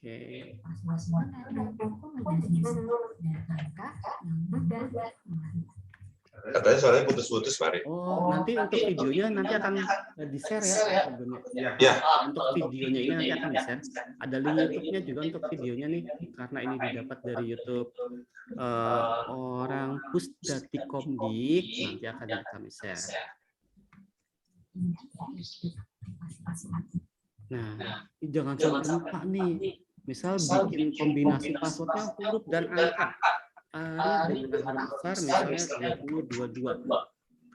Oke. Katanya soalnya putus-putus, Pak. Oh, nanti untuk videonya nanti akan di-share ya. Ya. Untuk videonya ini nanti akan di-share. Ada link YouTube-nya juga untuk videonya nih, karena ini didapat dari YouTube orang Pusdatikomdik, nanti akan kami share. Nah, jangan sampai lupa nih. Misal bikin kombinasi passwordnya huruf dan angka. Ari dengan huruf besar misalnya 2022.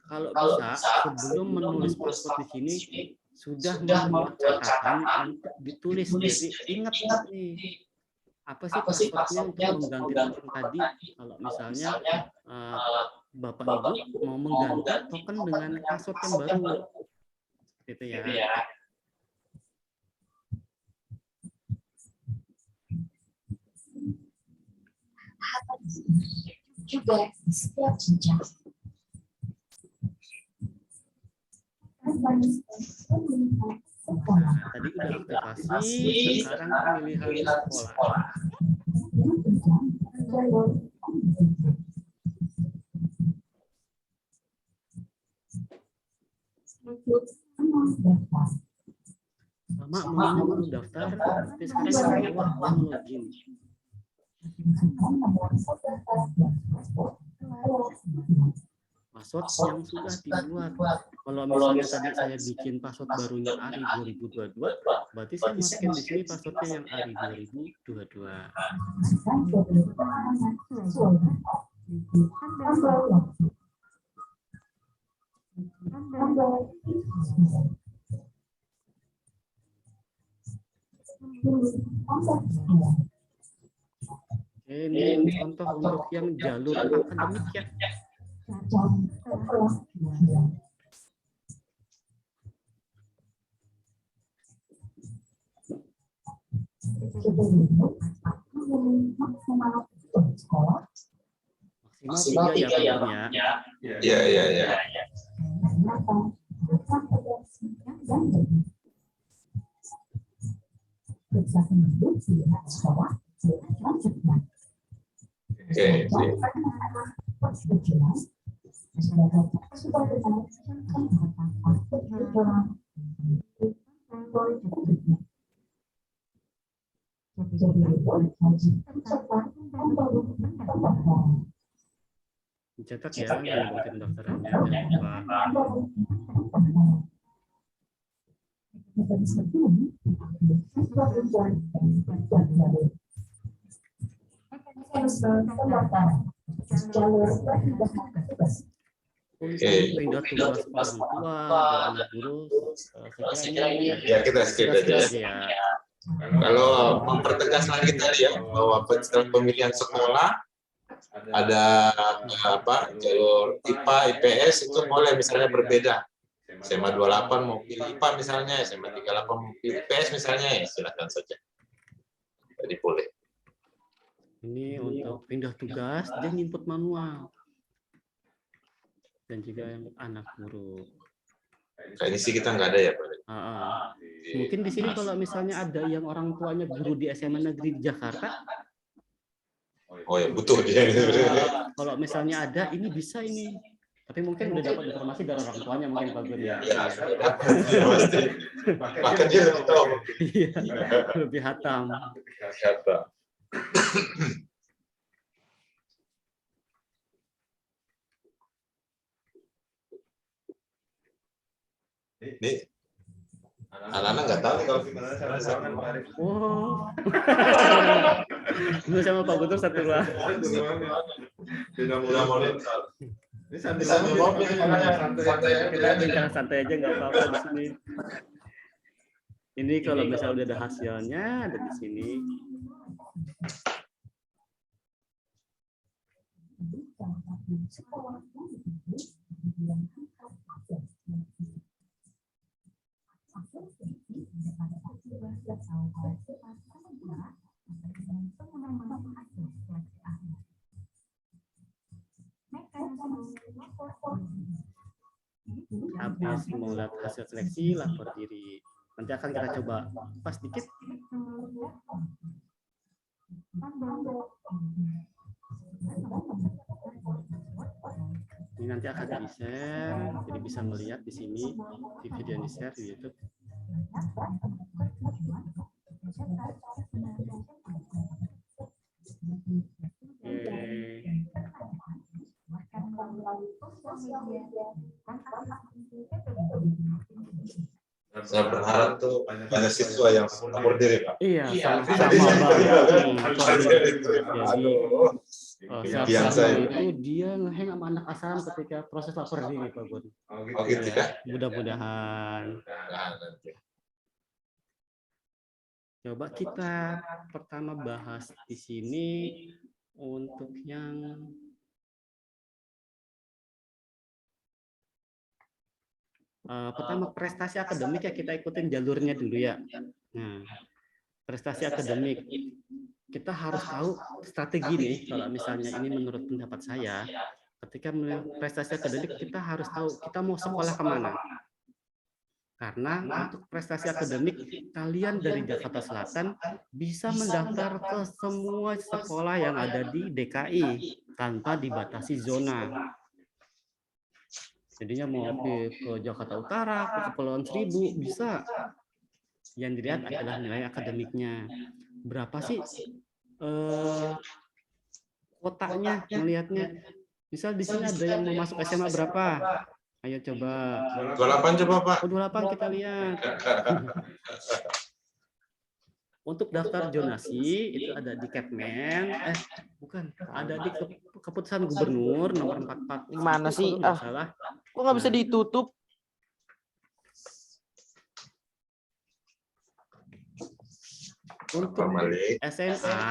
Kalau bisa sebelum menulis password di sini sudah membuat catatan untuk ditulis. Jadi ingat nih, apa sih passwordnya untuk mengganti token tadi. Kalau misalnya Bapak Ibu mau mengganti token dengan password yang baru. Seperti itu ya. Juga setiap jenjang. Tadi udah aktivasi, sekarang pemilihan sekolah. Sama mau daftar, tapi sekarang yang login. Password yang sudah dibuat. Kalau misalnya tadi saya bikin password barunya Ari 2022, berarti saya masukin di sini passwordnya yang Ari 2022. Ini contoh untuk yang jalur akademik ya. Maksimal 3 ya Pak ya. Iya. Dicetak ya, ngikutin daftarannya, jangan lupa. Pindah tugas orang tua dan anak guru, Ya kita skip aja. Kalau mempertegas lagi tadi ya bahwa setelah pemilihan sekolah ada jalur IPA, IPS itu boleh misalnya berbeda. SMA 28 mau pilih IPA misalnya, SMA 38 mau pilih IPS misalnya, ya silakan saja. Jadi boleh. Ini untuk pindah tugas dan input manual. Dan juga yang anak guru. Ini sih kita nggak ada ya Pak. Mungkin di sini kalau misalnya ada yang orang tuanya guru di SMA negeri di Jakarta. Oh ya butuh dia. Kalau misalnya ada, ini bisa ini. Tapi mungkin udah dapat informasi dari orang tuanya mungkin Pak Guru ya. Iya pasti. Bahkan dia lebih tahu. Iya, lebih hatam. Ini anak-anak nggak tahu kalau gimana cara sama. Oh. Lu sama Pak Guntur satu lah. Tidak boleh. Ini sambil ngobrol santai. Kita bincang santai aja nggak apa-apa di sini. Ini kalau misalnya udah ada hasilnya ada di sini. Habis mau lihat hasil seleksi, lapor diri. Nanti akan kita coba pas dikit. Ini nanti akan di-share, jadi bisa melihat di sini di video yang di-share di YouTube. Saya berharap tuh banyak siswa yang lapor diri, Pak. Iya, Bisa sama-sama, Bang. Jadi, Jadi saya itu dia ngeheng sama anak asam ketika proses lapor diri, Pak Gun. oh gitu ya. Mudah-mudahan. Coba kita pertama bahas di sini untuk yang pertama prestasi akademik ya, kita ikutin jalurnya dulu ya. Nah, prestasi akademik kita harus tahu strategi nih. Kalau misalnya ini menurut pendapat saya, ketika prestasi akademik kita harus tahu kita mau sekolah kemana. Karena untuk prestasi akademik kalian dari Jakarta Selatan bisa mendaftar ke semua sekolah yang ada di DKI tanpa dibatasi zona. Jadinya mau ke Jakarta Utara, ke Kepulauan Seribu, bisa. Yang dilihat adalah nilai akademiknya. Berapa sih kotaknya melihatnya? Misal di sini ada yang mau masuk SMA berapa? Ayo coba. 28 coba, Pak. 28 kita lihat. Untuk daftar zonasi itu ada di Kepmen, bukan, ada di keputusan gubernur nomor 44. Gimana sih? Kalau nggak salah. Kok nggak bisa ditutup? Untuk SMA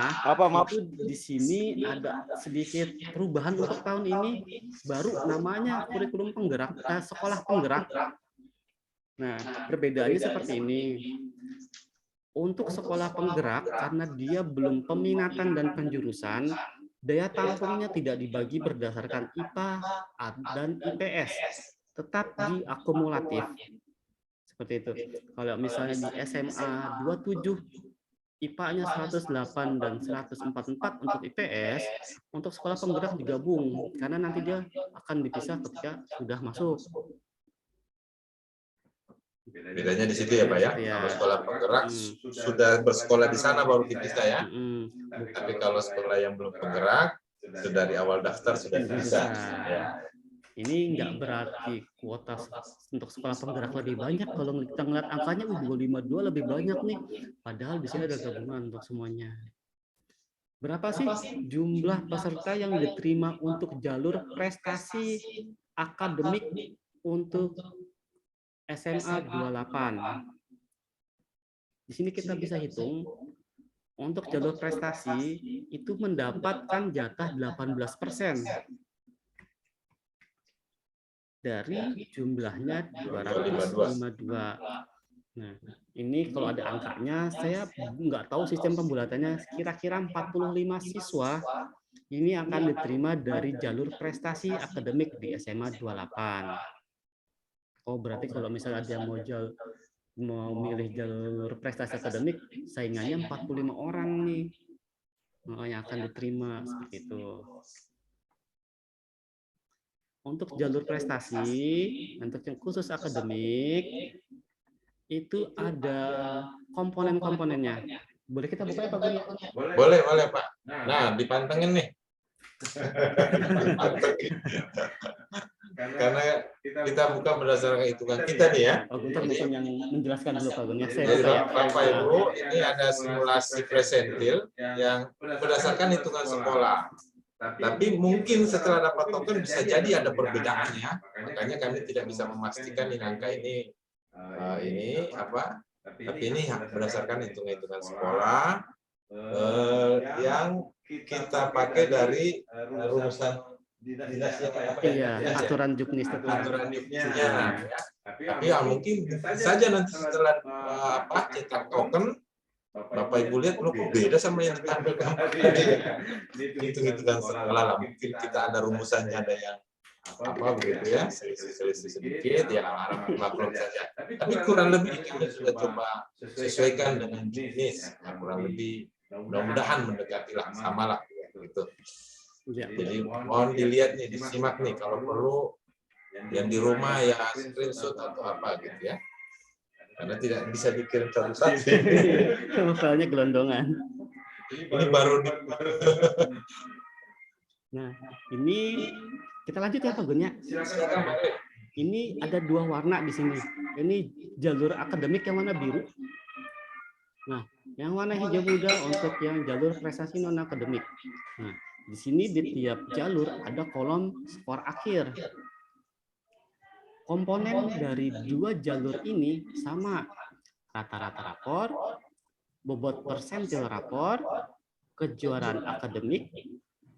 itu di sini ada sedikit perubahan untuk tahun ini, baru namanya kurikulum penggerak, sekolah penggerak. Nah, perbedaannya seperti ini. Untuk sekolah penggerak, karena dia belum peminatan dan penjurusan, daya tampungnya tidak dibagi berdasarkan IPA dan IPS, tetap diakumulatif. Seperti itu. Kalau misalnya di SMA 27, IPA-nya 108 dan 144 untuk IPS, untuk sekolah penggerak digabung, karena nanti dia akan dipisah ketika sudah masuk. Bedanya di situ ya, Pak ya. Kalau sekolah penggerak sudah bersekolah di sana baru dipisah ya. Tapi kalau sekolah yang belum penggerak sudah di awal daftar sudah bisa. Ya. Ini nggak berarti kuota untuk sekolah penggerak lebih banyak. Kalau kita ngeliat angkanya 252 lebih banyak nih. Padahal di sini ada gabungan untuk semuanya. Berapa sih jumlah peserta yang diterima untuk jalur prestasi akademik untuk SMA 28? Di sini kita bisa hitung untuk jalur prestasi itu mendapatkan jatah 18% dari jumlahnya 252. Nah, ini kalau ada angkanya, saya nggak tahu sistem pembulatannya, kira-kira 45 siswa ini akan diterima dari jalur prestasi akademik di SMA 28. Oh, berarti kalau misalnya ada yang mau milih jalur prestasi akademik, saingannya 45 orang nih yang akan diterima, seperti itu. Untuk jalur prestasi, untuk yang khusus akademik, itu ada komponen-komponennya. Boleh kita buka ya, Pak Gun? Boleh, Pak. Nah, dipantengin nih. Karena kita buka berdasarkan hitungan kita nih ya. Pak Guntur mungkin yang menjelaskan dulu, Pak Gun. Ya, saya Jadi, buka ya. Bapak Ibu, ini ada simulasi presentil yang berdasarkan hitungan sekolah. Tapi mungkin setelah dapat token bisa jadi ada perbedaannya. Makanya kami tidak bisa memastikan ini angka ini apa. Tapi ini berdasarkan hitungan sekolah yang kita pakai dari rumusan dinasnya. Iya, aturan juknis. Aturan juknisnya. Tapi ya mungkin saja nanti setelah cetak token, Bapak Ibu lihat, kok beda sama yang ditampilkan. Hitung-hitungan sekolah lah. Mungkin kita ada rumusannya, ada yang apa begitu ya, selisih sedikit ya, maklum saja. Tapi kurang lebih kita sudah coba sesuaikan dengan jenis, ya, kurang lebih mudah-mudahan mendekati lah, sama lah gitu. Jadi mohon dilihat nih, disimak nih, kalau perlu yang di rumah ya screenshot atau apa gitu ya, karena tidak bisa dikirim satu-satu. Filenya gelondongan. Ini baru di... Nah, ini kita lanjut ya Pak Gun ya. Ini ada 2 warna di sini. Ini jalur akademik yang warna biru. Nah, yang warna hijau muda untuk yang jalur prestasi non akademik. Nah, di sini di tiap jalur ada kolom skor akhir. Komponen dari 2 jalur ini sama, rata-rata rapor, bobot persentil rapor, kejuaraan akademik,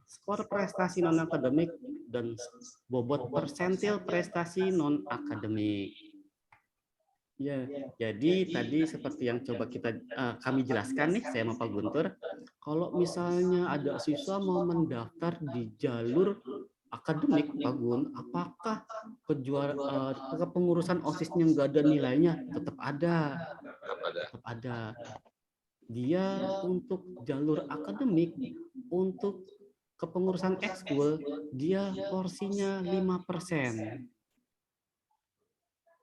skor prestasi non akademik, dan bobot persentil prestasi non akademik. Ya, jadi tadi seperti yang coba kami jelaskan nih, saya sama Pak Guntur, kalau misalnya ada siswa mau mendaftar di jalur akademik, Pak Gun, apakah kepengurusan OSIS-nya nggak ada nilainya? Tetap ada. Tetap ada. Dia untuk jalur akademik, untuk kepengurusan ekskul, dia porsinya 5%.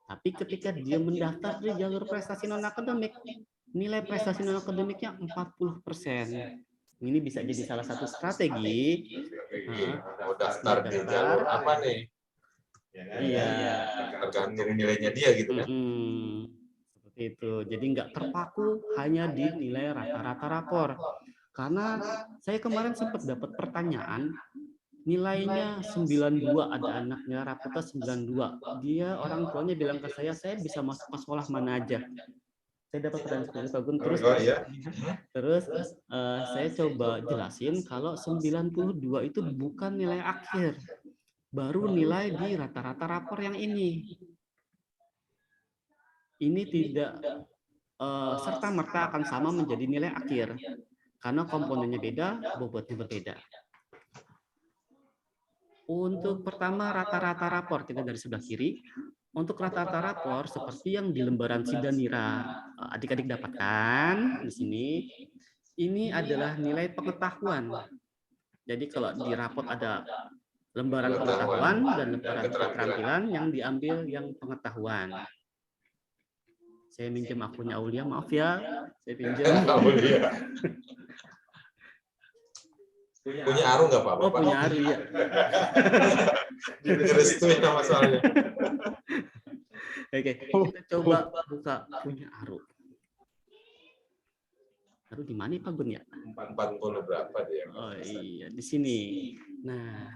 Tapi ketika dia mendaftar di jalur prestasi non akademik, nilai prestasi non akademiknya 40%. Ini bisa jadi salah satu strategi. Mau daftar di jalur apa nih? Iya. Tergantung nilainya dia gitu kan. Seperti itu. Jadi nggak terpaku hanya di nilai rata-rata rapor. Karena saya kemarin sempat dapat pertanyaan, nilainya 92, ada anaknya rapotnya 92. Dia orang tuanya bilang ke saya bisa masuk ke sekolah mana aja. Saya dapat pertanyaan seperti itu, Gun. Terus saya coba jelasin kalau 92 itu bukan nilai akhir, baru nilai di rata-rata rapor yang ini. Ini tidak serta-merta akan sama menjadi nilai akhir, karena komponennya beda, bobotnya berbeda. Untuk pertama rata-rata rapor, kita dari sebelah kiri. Untuk rata-rata rapor seperti yang di lembaran Sidanira adik-adik dapatkan di sini, ini adalah nilai pengetahuan. Jadi kalau di rapor ada lembaran pengetahuan dan lembaran keterampilan, yang diambil yang pengetahuan. Saya minjem akunnya Aulia, maaf ya, saya pinjam. Punya Aru nggak Pak? Oh, punya Aru ya. Direstui masalahnya. Oke, kita coba buka punya Aru. Aru di mana Pak Gun ya? 40 berapa dia? Oh iya, di sini. Nah,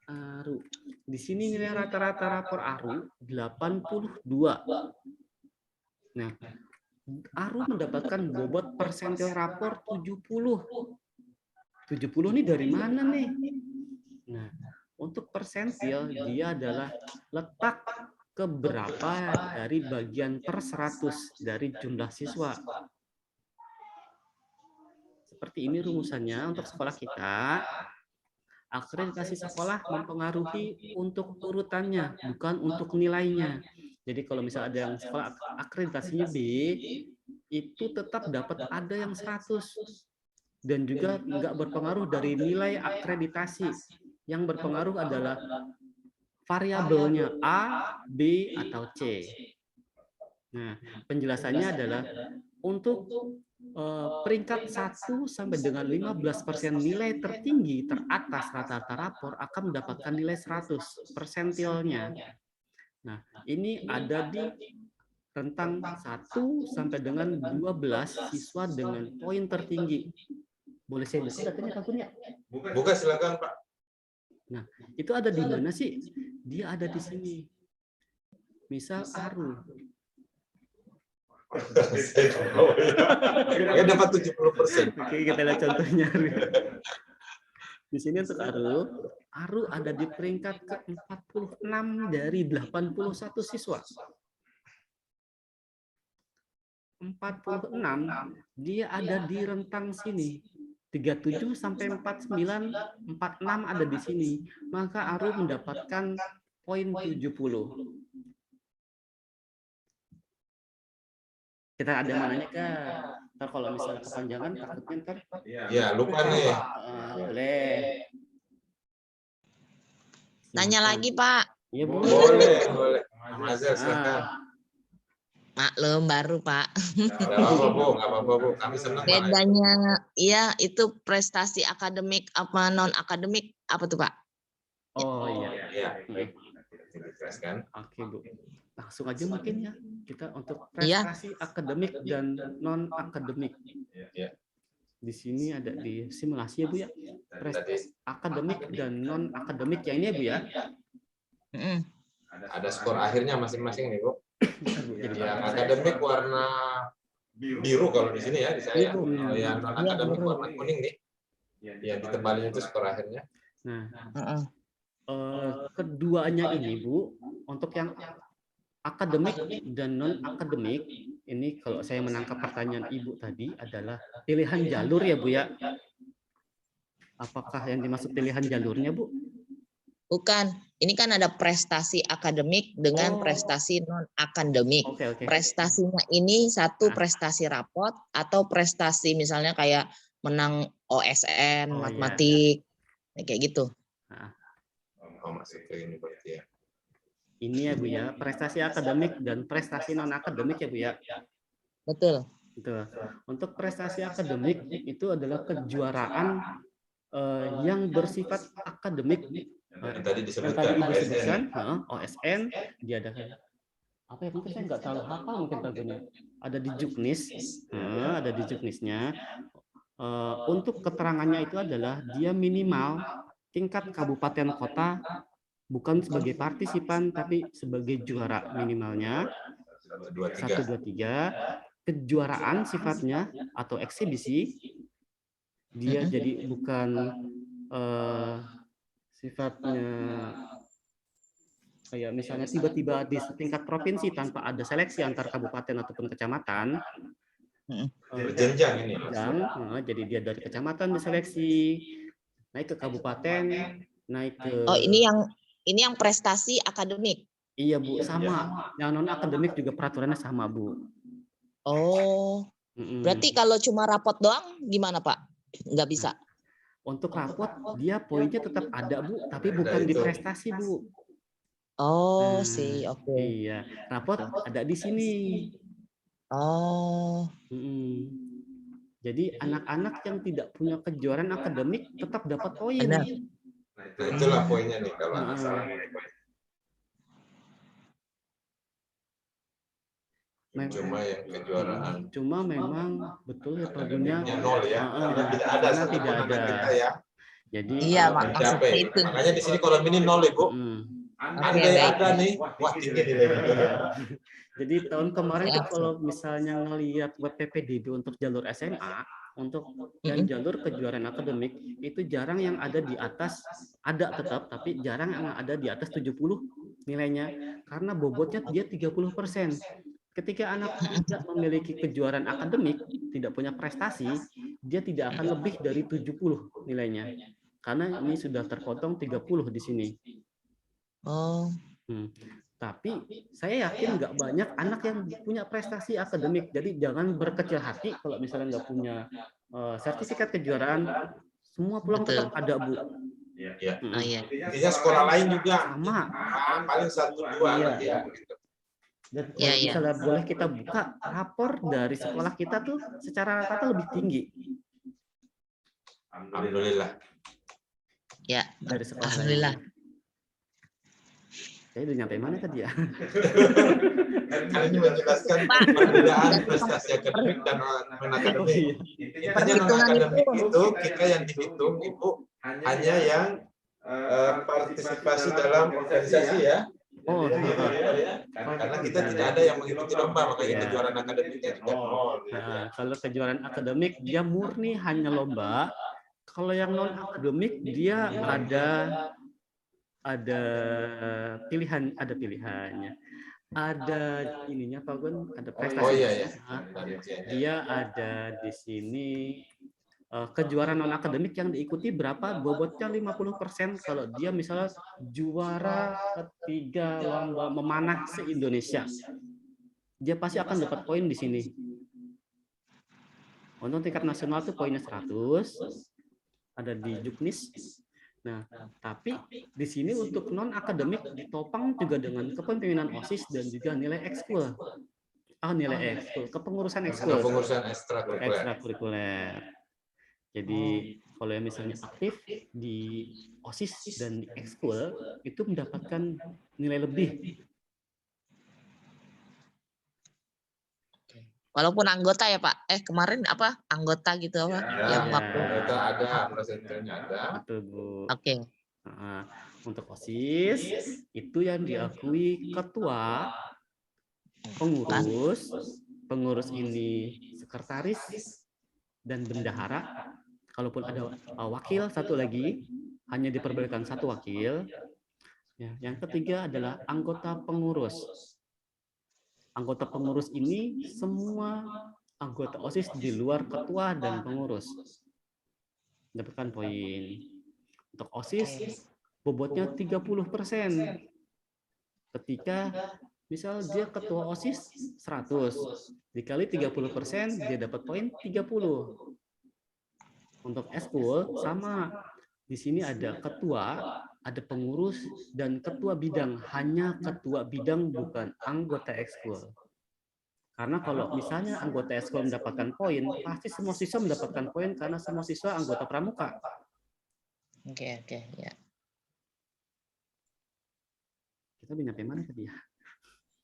Aru. Di sini nilai rata-rata rapor Aru 82. Nah, Aru mendapatkan bobot persentil rapor 70. 70 ini dari mana nih? Nah, untuk persentil dia adalah letak keberapa dari bagian per 100 dari jumlah siswa. Seperti ini rumusannya untuk sekolah kita. Akreditasi sekolah mempengaruhi untuk urutannya, bukan untuk nilainya. Jadi kalau misalnya ada yang sekolah akreditasinya B, itu tetap dapat ada yang 100. Dan juga nggak berpengaruh dari nilai akreditasi. Yang berpengaruh adalah variabelnya A, B, atau C. Nah, penjelasannya adalah untuk peringkat 1 sampai dengan 15% nilai tertinggi teratas rata-rata rapor akan mendapatkan nilai 100 persentilnya. Nah, ini ada di rentang 1 sampai dengan 12 siswa dengan poin tertinggi. Boleh saya buka datanya Pak Gun ya? Buka silakan Pak. Nah, itu ada di mana sih? Dia ada di sini. Misal Aru. Dia dapat 70%. Oke, kita lihat contohnya Aru. Di sini untuk Aru ada di peringkat ke-46 dari 81 siswa. 46, dia ada di rentang sini. 37 sampai 49, 46 ada di sini. Maka Aru mendapatkan poin 70. Kita ada mananya Kak? Ntar kalau misalnya kepanjangan takutnya ntar. Ya, lupa nih. Boleh. Tanya lagi, Pak. Iya, Bu. Boleh. Azhar, silakan. Maklum baru, Pak. Nggak apa-apa, Bu. Kami senang. Bedanya, iya itu prestasi akademik apa non akademik apa tuh, Pak? Oh iya. Iya, baik. Dijelaskan. Oke, Bu. Langsung aja mungkin ya kita untuk prestasi akademik dan non akademik. Ya. Di sini ada di simulasi ya, Bu ya. Prestasi akademik dan non akademik yang ini ya, Bu ya. Ada skor akhirnya masing-masing nih, Bu. Yang akademik warna biru kalau di sini ya, di saya. Kalau yang non akademik warna kuning nih. Yang ditebalin itu skor akhirnya. Nah, keduanya ini, Bu, untuk yang akademik dan non akademik ini kalau saya menangkap pertanyaan Ibu tadi adalah pilihan jalur ya, Bu ya. Apakah yang dimaksud pilihan jalurnya, Bu? Bukan. Ini kan ada prestasi akademik dengan prestasi non akademik. Oke. Prestasinya ini satu prestasi rapot atau prestasi misalnya kayak menang OSN, matematik, kayak gitu. Oh, masuk ke ini berarti ya. Ini ya, Bu ya, prestasi akademik dan prestasi non akademik ya, Bu ya. Betul. Betul. Untuk prestasi akademik itu adalah kejuaraan yang bersifat akademik. Yang tadi Yang disebutkan tadi Ibu sebutkan, OSN, diadakan. Apa ya, mungkin saya nggak terlalu hafal mungkin lagunya. Ada di Juknis, ada di Juknisnya. Untuk keterangannya itu adalah dia minimal tingkat kabupaten kota, bukan sebagai partisipan tapi sebagai juara minimalnya 1, 2, 3. Kejuaraan sifatnya atau eksibisi, dia jadi bukan sifatnya kayak misalnya tiba-tiba di setingkat provinsi tanpa ada seleksi antar kabupaten ataupun kecamatan. Berjenjang ini. Jadi dia dari kecamatan diseleksi, naik ke kabupaten, naik ke. Oh, ini yang prestasi akademik. Iya, Bu, sama. Yang non akademik juga peraturannya sama, Bu. Oh. Berarti kalau cuma rapot doang gimana, Pak? Nggak bisa. Untuk rapot dia poinnya tetap ada, Bu, tapi bukan di prestasi, Bu. Oh, oke. Iya, rapot ada di sini. Oh. Jadi anak-anak yang tidak punya kejuaraan akademik tetap dapat poin. Nah, itulah poinnya nih kalau anak salah. Cuma yang kejuaraan. Cuma memang betul ya problemnya nol ya. Tidak ada tidak ada. Kita ya. Jadi iya, maksudnya itu. Makanya di sini kolom ini nol, Ibu. Andai ada nih, wah tinggi nilainya. Jadi tahun kemarin tuh kalau misalnya ngelihat web PPDB untuk jalur SMA, untuk yang jalur kejuaraan akademik itu jarang yang ada di atas, ada tetap tapi jarang yang ada di atas 70 nilainya karena bobotnya dia 30%. Ketika anak tidak memiliki kejuaraan akademik, tidak punya prestasi, dia tidak akan lebih dari 70 nilainya. Karena ini sudah terpotong 30 di sini. Oh. Tapi saya yakin nggak banyak anak yang punya prestasi akademik. Jadi jangan berkecil hati kalau misalnya nggak punya sertifikat kejuaraan. Semua peluang tetap ada, Bu. Iya. Intinya sekolah lain juga sama. Paling 1-2 ya. Dan kalau misalnya boleh kita buka rapor dari sekolah kita tuh secara rata-rata lebih tinggi. Alhamdulillah. Ya, dari sekolah. Alhamdulillah. Saya udah nyampe mana tadi ya? Kali ini menjelaskan perbedaan prestasi akademik dan non akademik. Intinya non akademik itu kita yang dihitung Ibu hanya yang partisipasi dalam organisasi ya. Oh, karena kita tidak ada yang mengikuti lomba, makanya kejuaraan akademiknya tidak nol. Nah, kalau kejuaraan akademik dia murni hanya lomba. Kalau yang non akademik dia ada pilihannya. Ada ininya Pak Gun, ada prestasi. Oh iya ya. Dia ada di sini kejuaraan non akademik yang diikuti berapa, bobotnya 50%. Kalau dia misalnya juara ketiga lomba memanah se-Indonesia, dia pasti akan dapat poin di sini. Untuk tingkat nasional tuh poinnya 100, ada di Juknis. Nah, tapi di sini untuk non akademik ditopang juga dengan kepemimpinan OSIS dan juga nilai ekskul. Nilai ekskul, kepengurusan ekskul. Kepengurusan ekstrakurikuler. Jadi kalau yang misalnya aktif di OSIS dan di ekskul itu mendapatkan nilai lebih. Walaupun anggota ya Pak. Kemarin apa anggota gitu apa? Ya, Yang waktu. anggota ada, presenternya ada. Betul Bu. Oke. Untuk OSIS itu yang diakui ketua, pengurus ini sekretaris dan bendahara. Kalaupun ada wakil satu lagi, hanya diperbolehkan satu wakil. Ya, yang ketiga adalah anggota pengurus. Anggota pengurus ini semua anggota OSIS di luar ketua dan pengurus mendapatkan poin. Untuk OSIS bobotnya 30%. Ketika misal dia ketua OSIS 100, dikali 30% dia dapat poin 30. Untuk ekskul sama. Di sini ada ketua, ada pengurus dan ketua bidang. Hanya ketua bidang, bukan anggota ekskul. Karena kalau misalnya anggota ekskul mendapatkan poin, pasti semua siswa mendapatkan poin karena semua siswa anggota pramuka. Oke, ya. Kita nyampe mana tadi ya?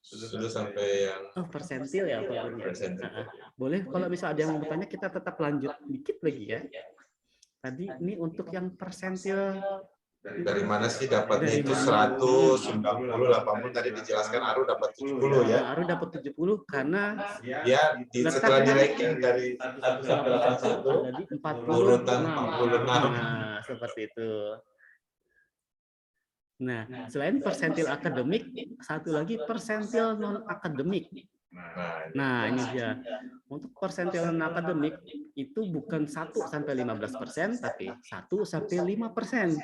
Sudah sampai yang persentil ya Pak. Boleh kalau misalnya ada yang mau bertanya, kita tetap lanjut dikit lagi ya. Tadi ini untuk yang persentil dari mana sih dapatnya itu 100, 90, 80 tadi dijelaskan Aru dapat 70 ya. Aru dapat 70 karena ya setelah di ranking dari 1 sampai 81 urutan 46. Nah, seperti itu. Nah, selain persentil akademik, satu lagi persentil non akademik. Nah, ini dia. Untuk persentil non akademik itu bukan 1 sampai 15%, tapi 1 sampai 5%.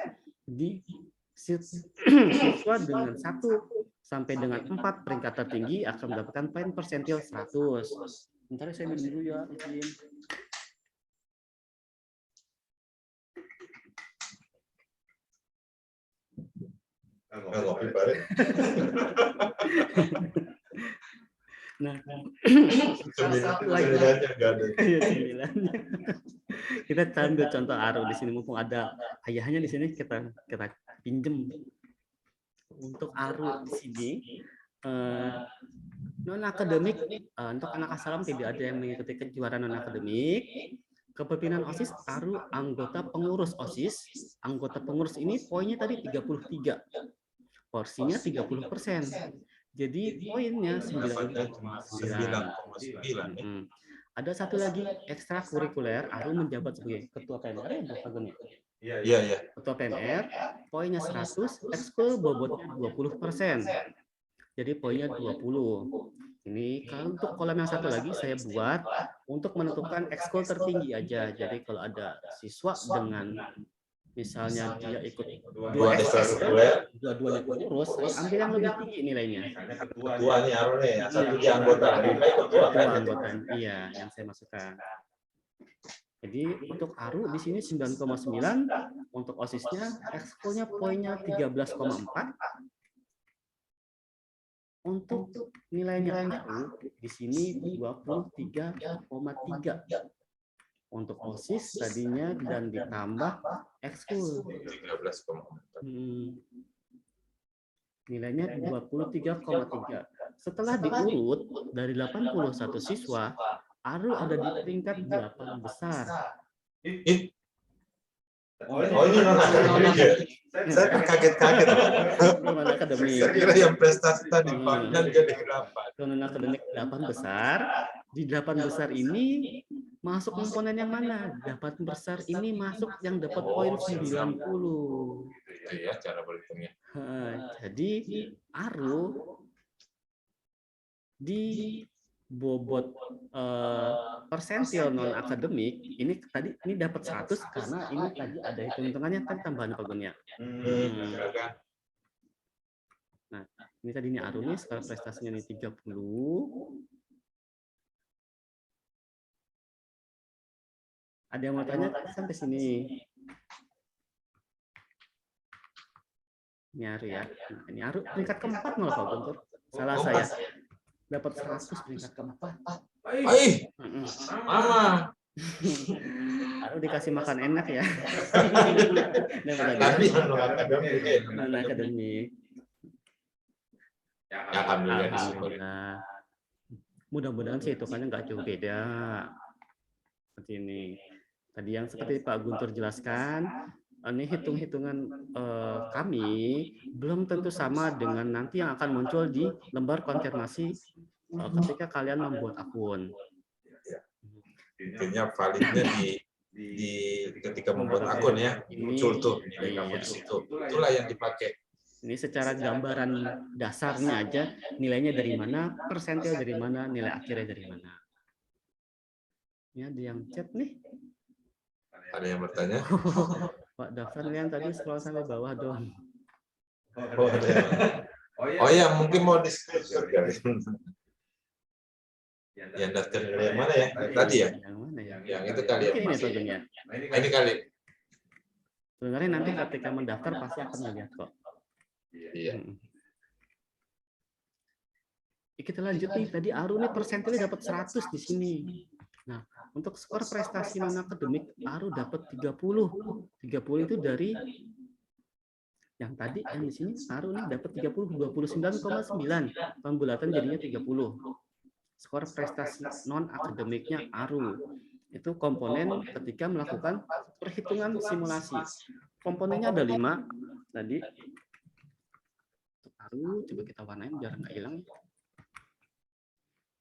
Di siswa dengan 1 sampai dengan 4 peringkat tertinggi akan mendapatkan poin persentil 100. Bentar saya minum dulu ya, izin. Ngopi bareng. Nah, sembilannya nggak ada. Kita ambil contoh Aru di sini, mumpung ada ayahnya di sini, kita pinjem. Untuk Aru di sini non akademik, untuk anak assalam tidak ada yang mengikuti kejuaraan non akademik. Kepemimpinan OSIS, Aru anggota pengurus OSIS. Anggota pengurus ini poinnya tadi 33. Porsinya 30%. Jadi poinnya 9,9. Ada satu lagi ekstrakurikuler, Aru menjabat sebagai ketua PMR ya, Iya. Ketua PMR, poinnya 100, ekskul bobotnya 20%. Jadi poinnya 20. Ini kalau untuk kolom yang satu lagi saya buat untuk menentukan ekskul tertinggi aja. Jadi kalau ada siswa dengan misalnya dia ikut dua-duanya pengurus, saya ambil yang lebih tinggi nilainya. Ketuanya Aru nih, yang satu di anggota, ketua anggota. Iya, yang saya masukkan. Jadi untuk Aru di sini 9,9, untuk OSIS-nya ekskulnya poinnya 13,4. Untuk nilainya Aru di sini 23,3. Untuk OSIS tadinya dan ditambah ekskul 13,4. Nilainya 23,3. Setelah diurut dari 81 siswa, Aru ada di peringkat 8 besar. Oh ini non akademik ya? Saya kaget-kaget. Saya kira yang prestasi tadi dan jadi 8. Non akademik 8 besar. Di 8 besar ini masuk komponen yang mana? 8 besar ini masuk yang dapat poin 90. Gitu ya cara berhitungnya. Jadi Aru di bobot persentil non akademik ini tadi ini dapat 100 karena ini tadi ada hitung-hitungannya kan tambahan Pak Gun ya. Nah, ini tadi ini Arun nih skala prestasinya nih 30. Ada yang mau tanya sampai sini? Ini Aru ya. Ini Aru peringkat keempat malah Pak Guntur. Salah saya. Dapat 100 peringkat keempat. Mama. Aru dikasih makan enak ya. Tapi non akademik. Alhamdulillah. Mudah-mudahan sih itu kan nggak jauh beda. Seperti ini. Tadi yang seperti Pak Guntur jelaskan, ini hitung-hitungan kami belum tentu sama dengan nanti yang akan muncul di lembar konfirmasi ketika kalian membuat akun. Intinya validnya di ketika membuat akun ya, muncul tuh nilai kamu di situ. Itulah yang dipakai. Ini secara gambaran dasarnya aja, nilainya dari mana, persentil dari mana, nilai akhirnya dari mana. Ini ada yang chat nih. Ada yang bertanya? Pak Daftar yang tadi scroll sampai bawah dong. Oh ya, mungkin mau diskusi. Yang daftar yang mana ya? Tadi ya? Yang mana ya? Yang itu kali ya? Ini tojengnya. Ini kali. Sebenarnya nanti ketika mendaftar pasti akan melihat kok. Iya. Kita lanjut nih. Tadi Aru nih persentilnya dapat 100 di sini. Nah, untuk skor prestasi non akademik Aru dapat 30. 30 itu dari yang tadi yang di sini Aru nih dapat 30 29,9. Pembulatan jadinya 30. Skor prestasi non akademiknya Aru itu komponen ketika melakukan perhitungan simulasi. Komponennya ada 5 tadi. Aru coba kita warnain biar nggak hilang.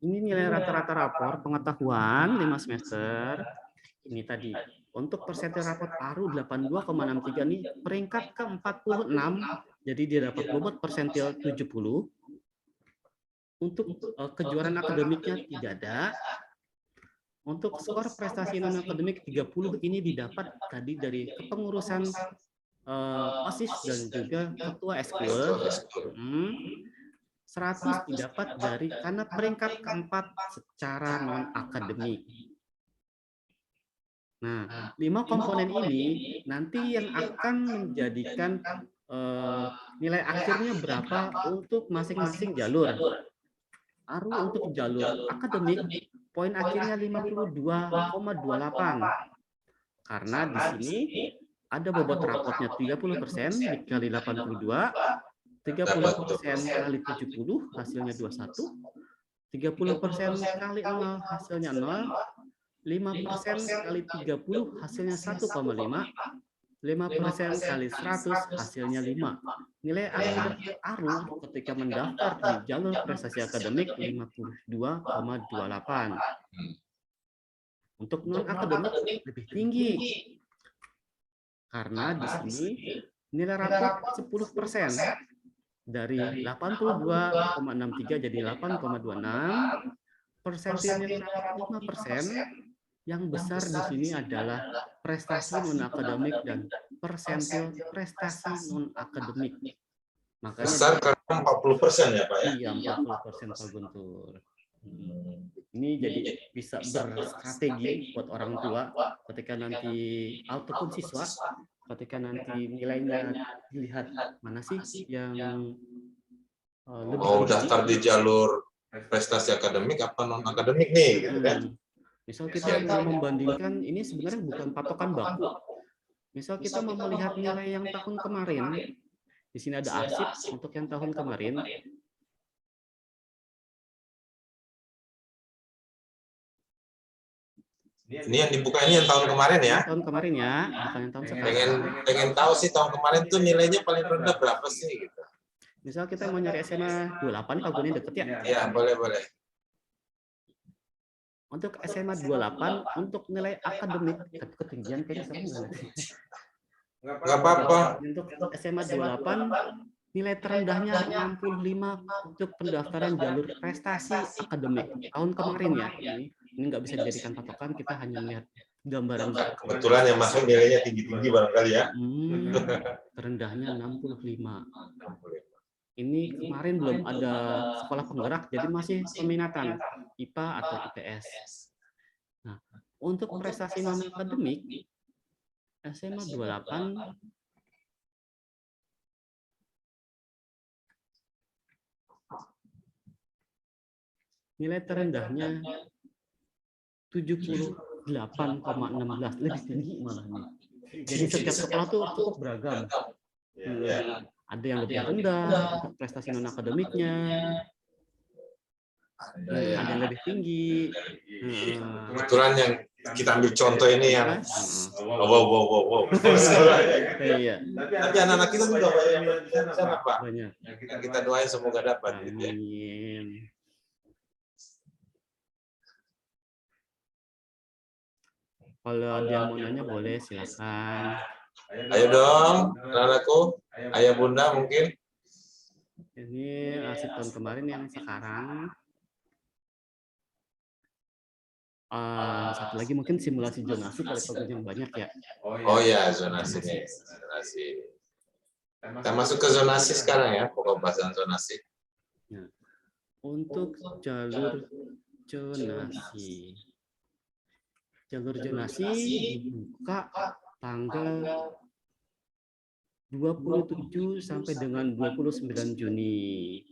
Ini nilai rata-rata rapor pengetahuan 5 semester. Ini tadi untuk persentil rapor Aru 82,63 nih peringkat ke-46. Jadi dia dapat bobot persentil 70. Untuk kejuaraan akademiknya tidak ada. Untuk skor prestasi non akademik 30 ini didapat tadi dari kepengurusan OSIS dan juga ketua eskul. 100 didapat dari karena peringkat keempat secara non akademik. Nah, 5 komponen ini nanti yang akan menjadikan nilai akhirnya berapa untuk masing-masing jalur. Aru untuk jalur akademik poin akhirnya 52,28. Karena di sini ada bobot rapotnya 30% dikali 82, 30% kali 70 hasilnya 21, 30% kali 0 hasilnya 0, 5% kali 30 hasilnya 1,5, 5% kali 100 hasilnya 5. Nilai akhir Aru ketika mendaftar di jalur prestasi akademik 52,28. Untuk non akademik lebih tinggi. Karena di sini nilai rapot 10% dari 82,63 jadi 8,26. Persentilnya 5%. Yang besar di sini adalah prestasi non akademik dan persentil prestasi non akademik. Makanya besar karena 40% ya Pak ya? Iya, 40% Pak Guntur. Ini jadi bisa berstrategi buat orang tua ketika nanti ataupun siswa ketika nanti nilainya dilihat mana sih yang lebih daftar di jalur prestasi akademik apa non akademik nih gitu kan? Misal kita mau membandingkan, ini sebenarnya bukan patokan baku. Misal kita mau melihat nilai yang tahun kemarin, di sini ada arsip untuk yang tahun kemarin. Ini yang dibuka ini yang tahun kemarin ya? Tahun kemarin ya, bukan yang tahun sekarang. Pengen tahu sih tahun kemarin tuh nilainya paling rendah berapa sih gitu. Misal kita mau nyari SMA 28, Pak Guntur deket ya? Iya, boleh. Untuk SMA 28, untuk nilai akademik, ketinggian kayaknya sama nggak? Nggak apa-apa. Untuk SMA 28, Nilai terendahnya 65 untuk pendaftaran jalur prestasi akademik tahun kemarin ya. Ini nggak bisa dijadikan patokan, kita hanya melihat gambaran. Kebetulan yang masuk nilainya tinggi-tinggi barangkali ya. Terendahnya 65. Ini kemarin belum ada sekolah penggerak, jadi masih peminatan IPA atau IPS. Nah, untuk prestasi non akademik SMA 28 nilai terendahnya 78,16, lebih tinggi malah nih. Jadi setiap sekolah tuh cukup beragam. Ada yang lebih rendah untuk prestasi non akademiknya, ada yang lebih tinggi. Kebetulan yang kita ambil contoh ini yang wow. Iya. Tapi anak-anak kita juga banyak di sana, Pak. Banyak. Kita doain semoga dapat. Amin. Kalau ada yang mau nanya boleh, silakan. Ayo dong, anak-anakku, ayah bunda mungkin. Ini arsip tahun kemarin yang sekarang. Satu lagi mungkin simulasi zonasi kalau programnya banyak ya. Oh ya, zonasi nih. Zonasi. Kita masuk ke zonasi sekarang ya, pokok bahasan zonasi. Nah, untuk jalur zonasi. Jalur zonasi dibuka tanggal 27 sampai dengan 29 Juni.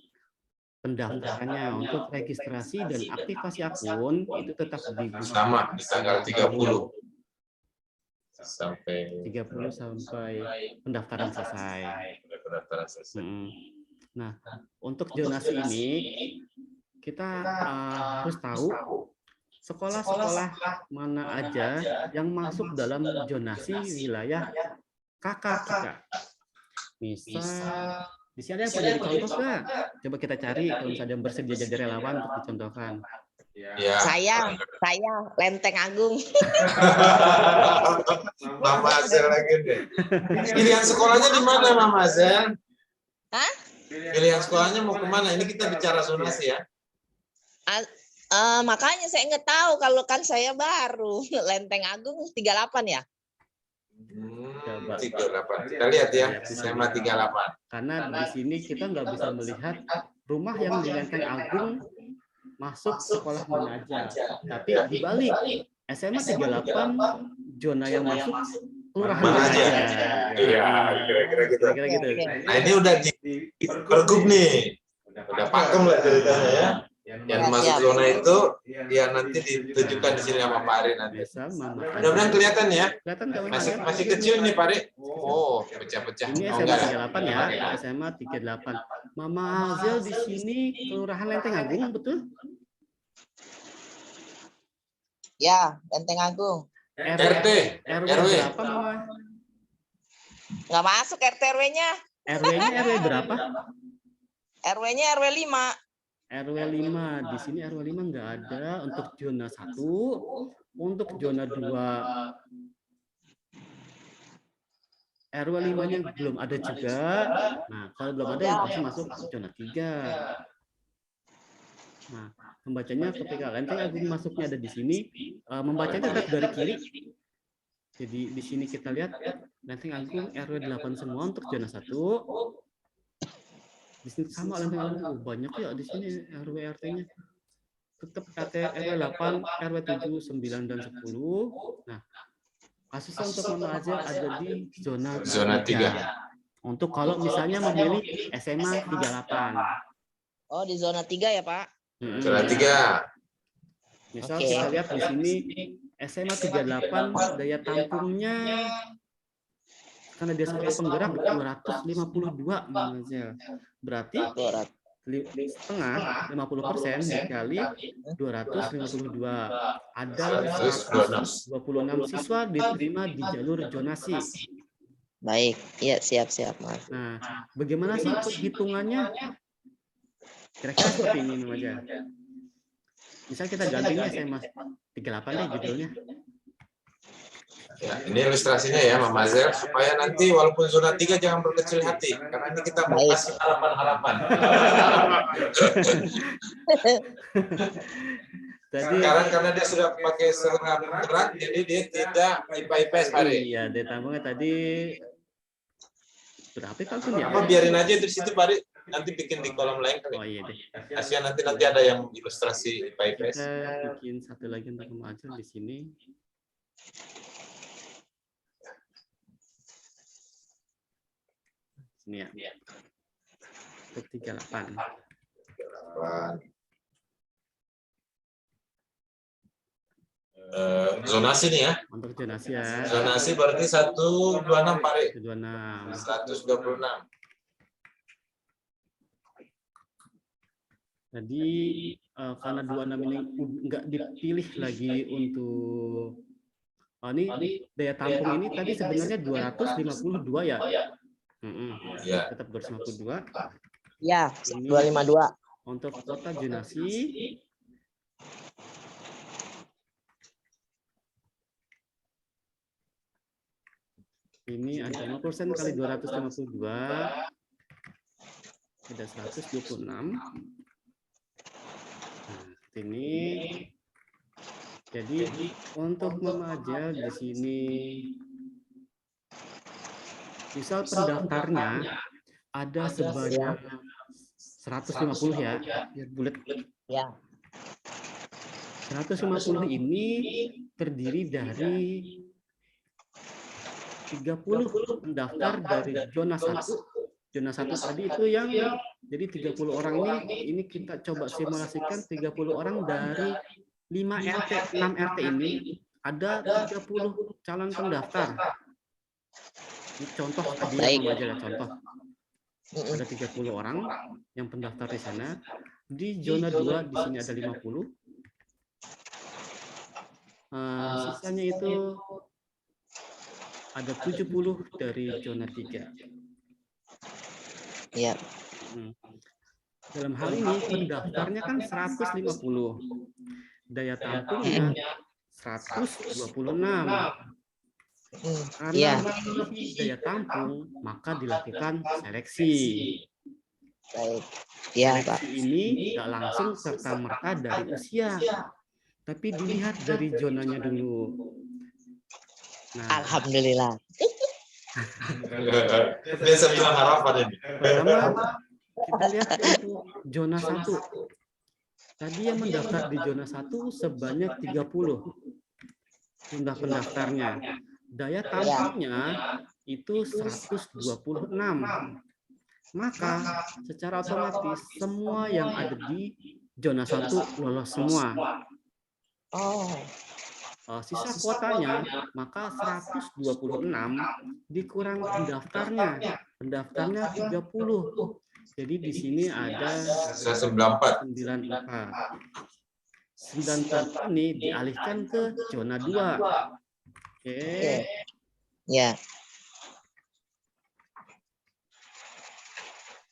Pendaftarannya untuk registrasi dan aktivasi akun itu tetap dibuka sama di tanggal 30 sampai pendaftaran selesai. Pendaftaran selesai. Nah, untuk zonasi ini kita harus tahu sekolah-sekolah mana aja yang masuk dalam zonasi wilayah KK kita. Misal di sini ada yang punya dicontoh nggak? Coba kita cari kalau misalnya yang bersedia jadi relawan untuk dicontohkan. Ya. Saya Lenteng Agung. Mama Azel lagi deh. Pilihan sekolahnya di mana, Mama Azel? Hah? Pilihan sekolahnya mau kemana? Ini kita bicara zonasi ya. Makanya saya nggak tahu, kalau kan saya baru Lenteng Agung 38 ya. 38. Kita lihat ya, SMA 38. Karena di sini kita nggak bisa melihat rumah yang di Lenteng Agung masuk sekolah mana aja. Tapi dibalik, SMA 38 zona yang masuk kelurahan mana aja. Iya, kira-kira gitu. Nah, ini udah di pergub nih. Udah pakem lah ceritanya ya. Yang masuk zona itu ya nanti ditujukan di sini sama Pak Ari nanti. Mudah-mudahan kelihatan ya. Masih kecil nih Pak Ari. Oh, pecah-pecah. Ini SMA 38 ya, SMA 38. Mama Azel di sini kelurahan Lenteng Agung, betul? Ya, Lenteng Agung. RT, RW RW. berapa, Mama? Nggak masuk RT RW-nya. RW-nya RW berapa? RW-nya RW 5. RW 5. Di sini RW 5 nggak ada untuk zona 1. Untuk zona 2 RW 5-nya belum ada juga. Nah, kalau belum ada yang pasti masuk zona 3. Nah, membacanya ketika Lenteng Agung masuknya ada di sini, membacanya tetap dari kiri. Jadi di sini kita lihat Lenteng Agung RW 8 semua untuk zona 1. Di sini sama Lenteng Agung, banyak ya di sini RW RT-nya. Tetap RW 8, RW 7, 9 dan 10. Nah, kasusnya untuk Mama Azel ada di zona 3. Untuk kalau misalnya memilih SMA 38. Oh, di zona 3 ya, Pak? Zona 3. Misal kita lihat di sini SMA 38 daya tampungnya karena dia sekolah penggerak 252 Mama Azel. Berarti setengah 50% dikali 252 ada 126 siswa diterima di jalur zonasi. Baik, iya siap Mas. Nah, bagaimana sih perhitungannya? Kira-kira seperti ini aja. Misal kita ganti ini SMA 38 deh judulnya. Ya, ini ilustrasinya ya Mama Zel, supaya nanti walaupun zona 3 jangan berkecil hati, karena ini kita mau Baik. kasih harapan-harapan. Tadi Sekarang karena dia sudah pakai seragam berat, jadi dia tidak IPA-IPS hari. iya, daya tampungnya tadi berapa Pak ya? Apa biarin aja di situ Pak Adi. Nanti bikin di kolom lain Oh kali. iya deh. Kasihan nanti ada yang ilustrasi IPA-IPS. Kita bikin satu lagi untuk kemajuan di sini. Sini ya. Untuk 38. Zonasi nih ya. Untuk zonasi ya. Zonasi berarti 126 Pak Adi. 26. 126. Jadi karena 26 ini nggak dipilih lagi untuk ini daya tampung ini tadi sebenarnya 252 ya. Ya. Tetap 252. Ya, Ini 252. untuk kota zonasi ini ada 5% kali 252 ada 126. Nah, ini jadi untuk memajang di sini misal pendaftarnya ada sebanyak 150 ya, biar bulat. Ya. 150 ini terdiri dari 30 pendaftar dari zona 1. Zona 1 tadi itu yang jadi 30 orang ini kita coba simulasikan 30 orang dari 5 RT, 6 RT ini ada 30 calon pendaftar. Ini contoh tadi yang aja contoh. Ada 30 orang yang pendaftar di sana. Di zona 2 di sini ada 50. Sisanya itu ada 70 dari zona 3. Ya. Dalam hal ini pendaftarnya kan 150. Daya tampungnya 126. Karena melebihi daya tampung, maka dilakukan seleksi. Baik. Ya, Pak. Seleksi ini nggak langsung serta-merta dari usia, tapi dilihat dari zonanya dulu. Nah, Alhamdulillah. Biasa bilang harapan ini. Pertama, kita lihat untuk zona 1. Tadi yang mendaftar di zona 1 sebanyak 30 jumlah pendaftarnya. Daya tampungnya itu 126. Maka secara otomatis semua yang ada di zona 1 lolos semua. Sisa kuotanya maka 126 dikurang pendaftarnya. Pendaftarnya 30. Jadi di sini ada 94. 94 ini dialihkan ke zona 2. Oke. Ya.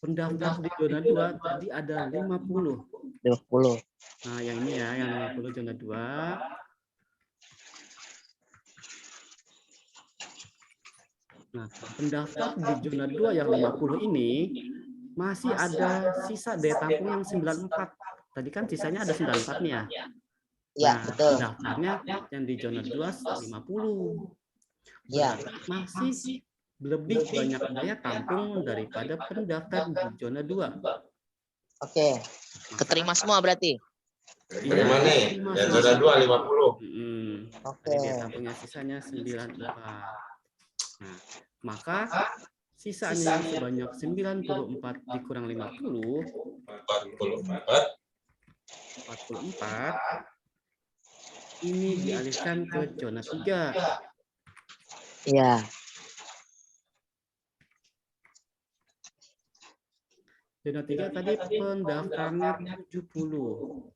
Pendaftar di zona 2 tadi ada 50. 20. Nah, yang ini ya, yang 50 zona 2. Nah, pendaftar di zona 2 yang 50 ini masih ada sisa daya tampung yang 94. Tadi kan sisanya ada 94 nih ya. Ya, Nah, betul. pendaftarnya yang di zona 2 50. Ya. Masih lebih banyak daya tampung daripada pendaftar di zona 2. Oke. Keterima semua berarti. Terima nih. Dan zona 2 50. Oke. Daya tampungnya sisanya 94. Nah, maka sisanya sebanyak 94 dikurang 50 44 ini dialihkan ke zona 3. Ya. Zona 3 tadi pendaftarnya 70.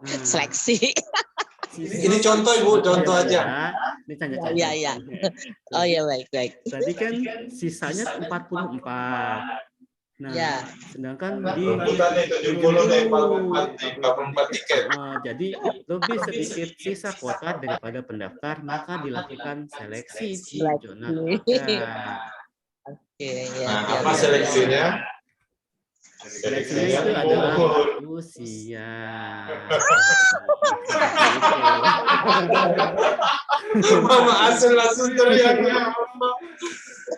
Nah, Seleksi. Ini contoh Ibu, contoh aja. Ini contoh. Iya. Oh ya, baik. Tadi kan sisanya 44. Nah, Ya. sedangkan di Rebutan nih 70 dari 44 tiket. jadi lebih sedikit sisa kuota daripada pendaftar, maka dilakukan seleksi di zona tiket. Oke, ya. Nah, apa seleksinya? Seleksinya itu adalah usia. Mama asal langsung teriaknya.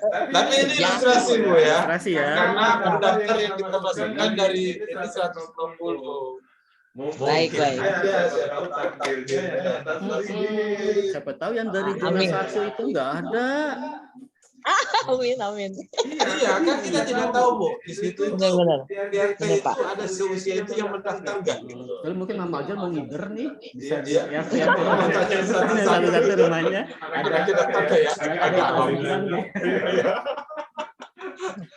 Tapi ini ilustrasi Bu ya. Ilustrasi ya. Karena pendaftar yang kita masukkan dari ini 160. Baik. Siapa tahu yang dari zona 1 itu enggak ada. Amin. Iya, kan kita tidak tahu Bu. Di situ Benar. RT itu ada seusia itu yang mendaftar enggak? Kalau mungkin Mama Ajal mau ngider nih, bisa Iya. ya Mau tanya satu-satu rumahnya. Ada kita pakai ya. Ada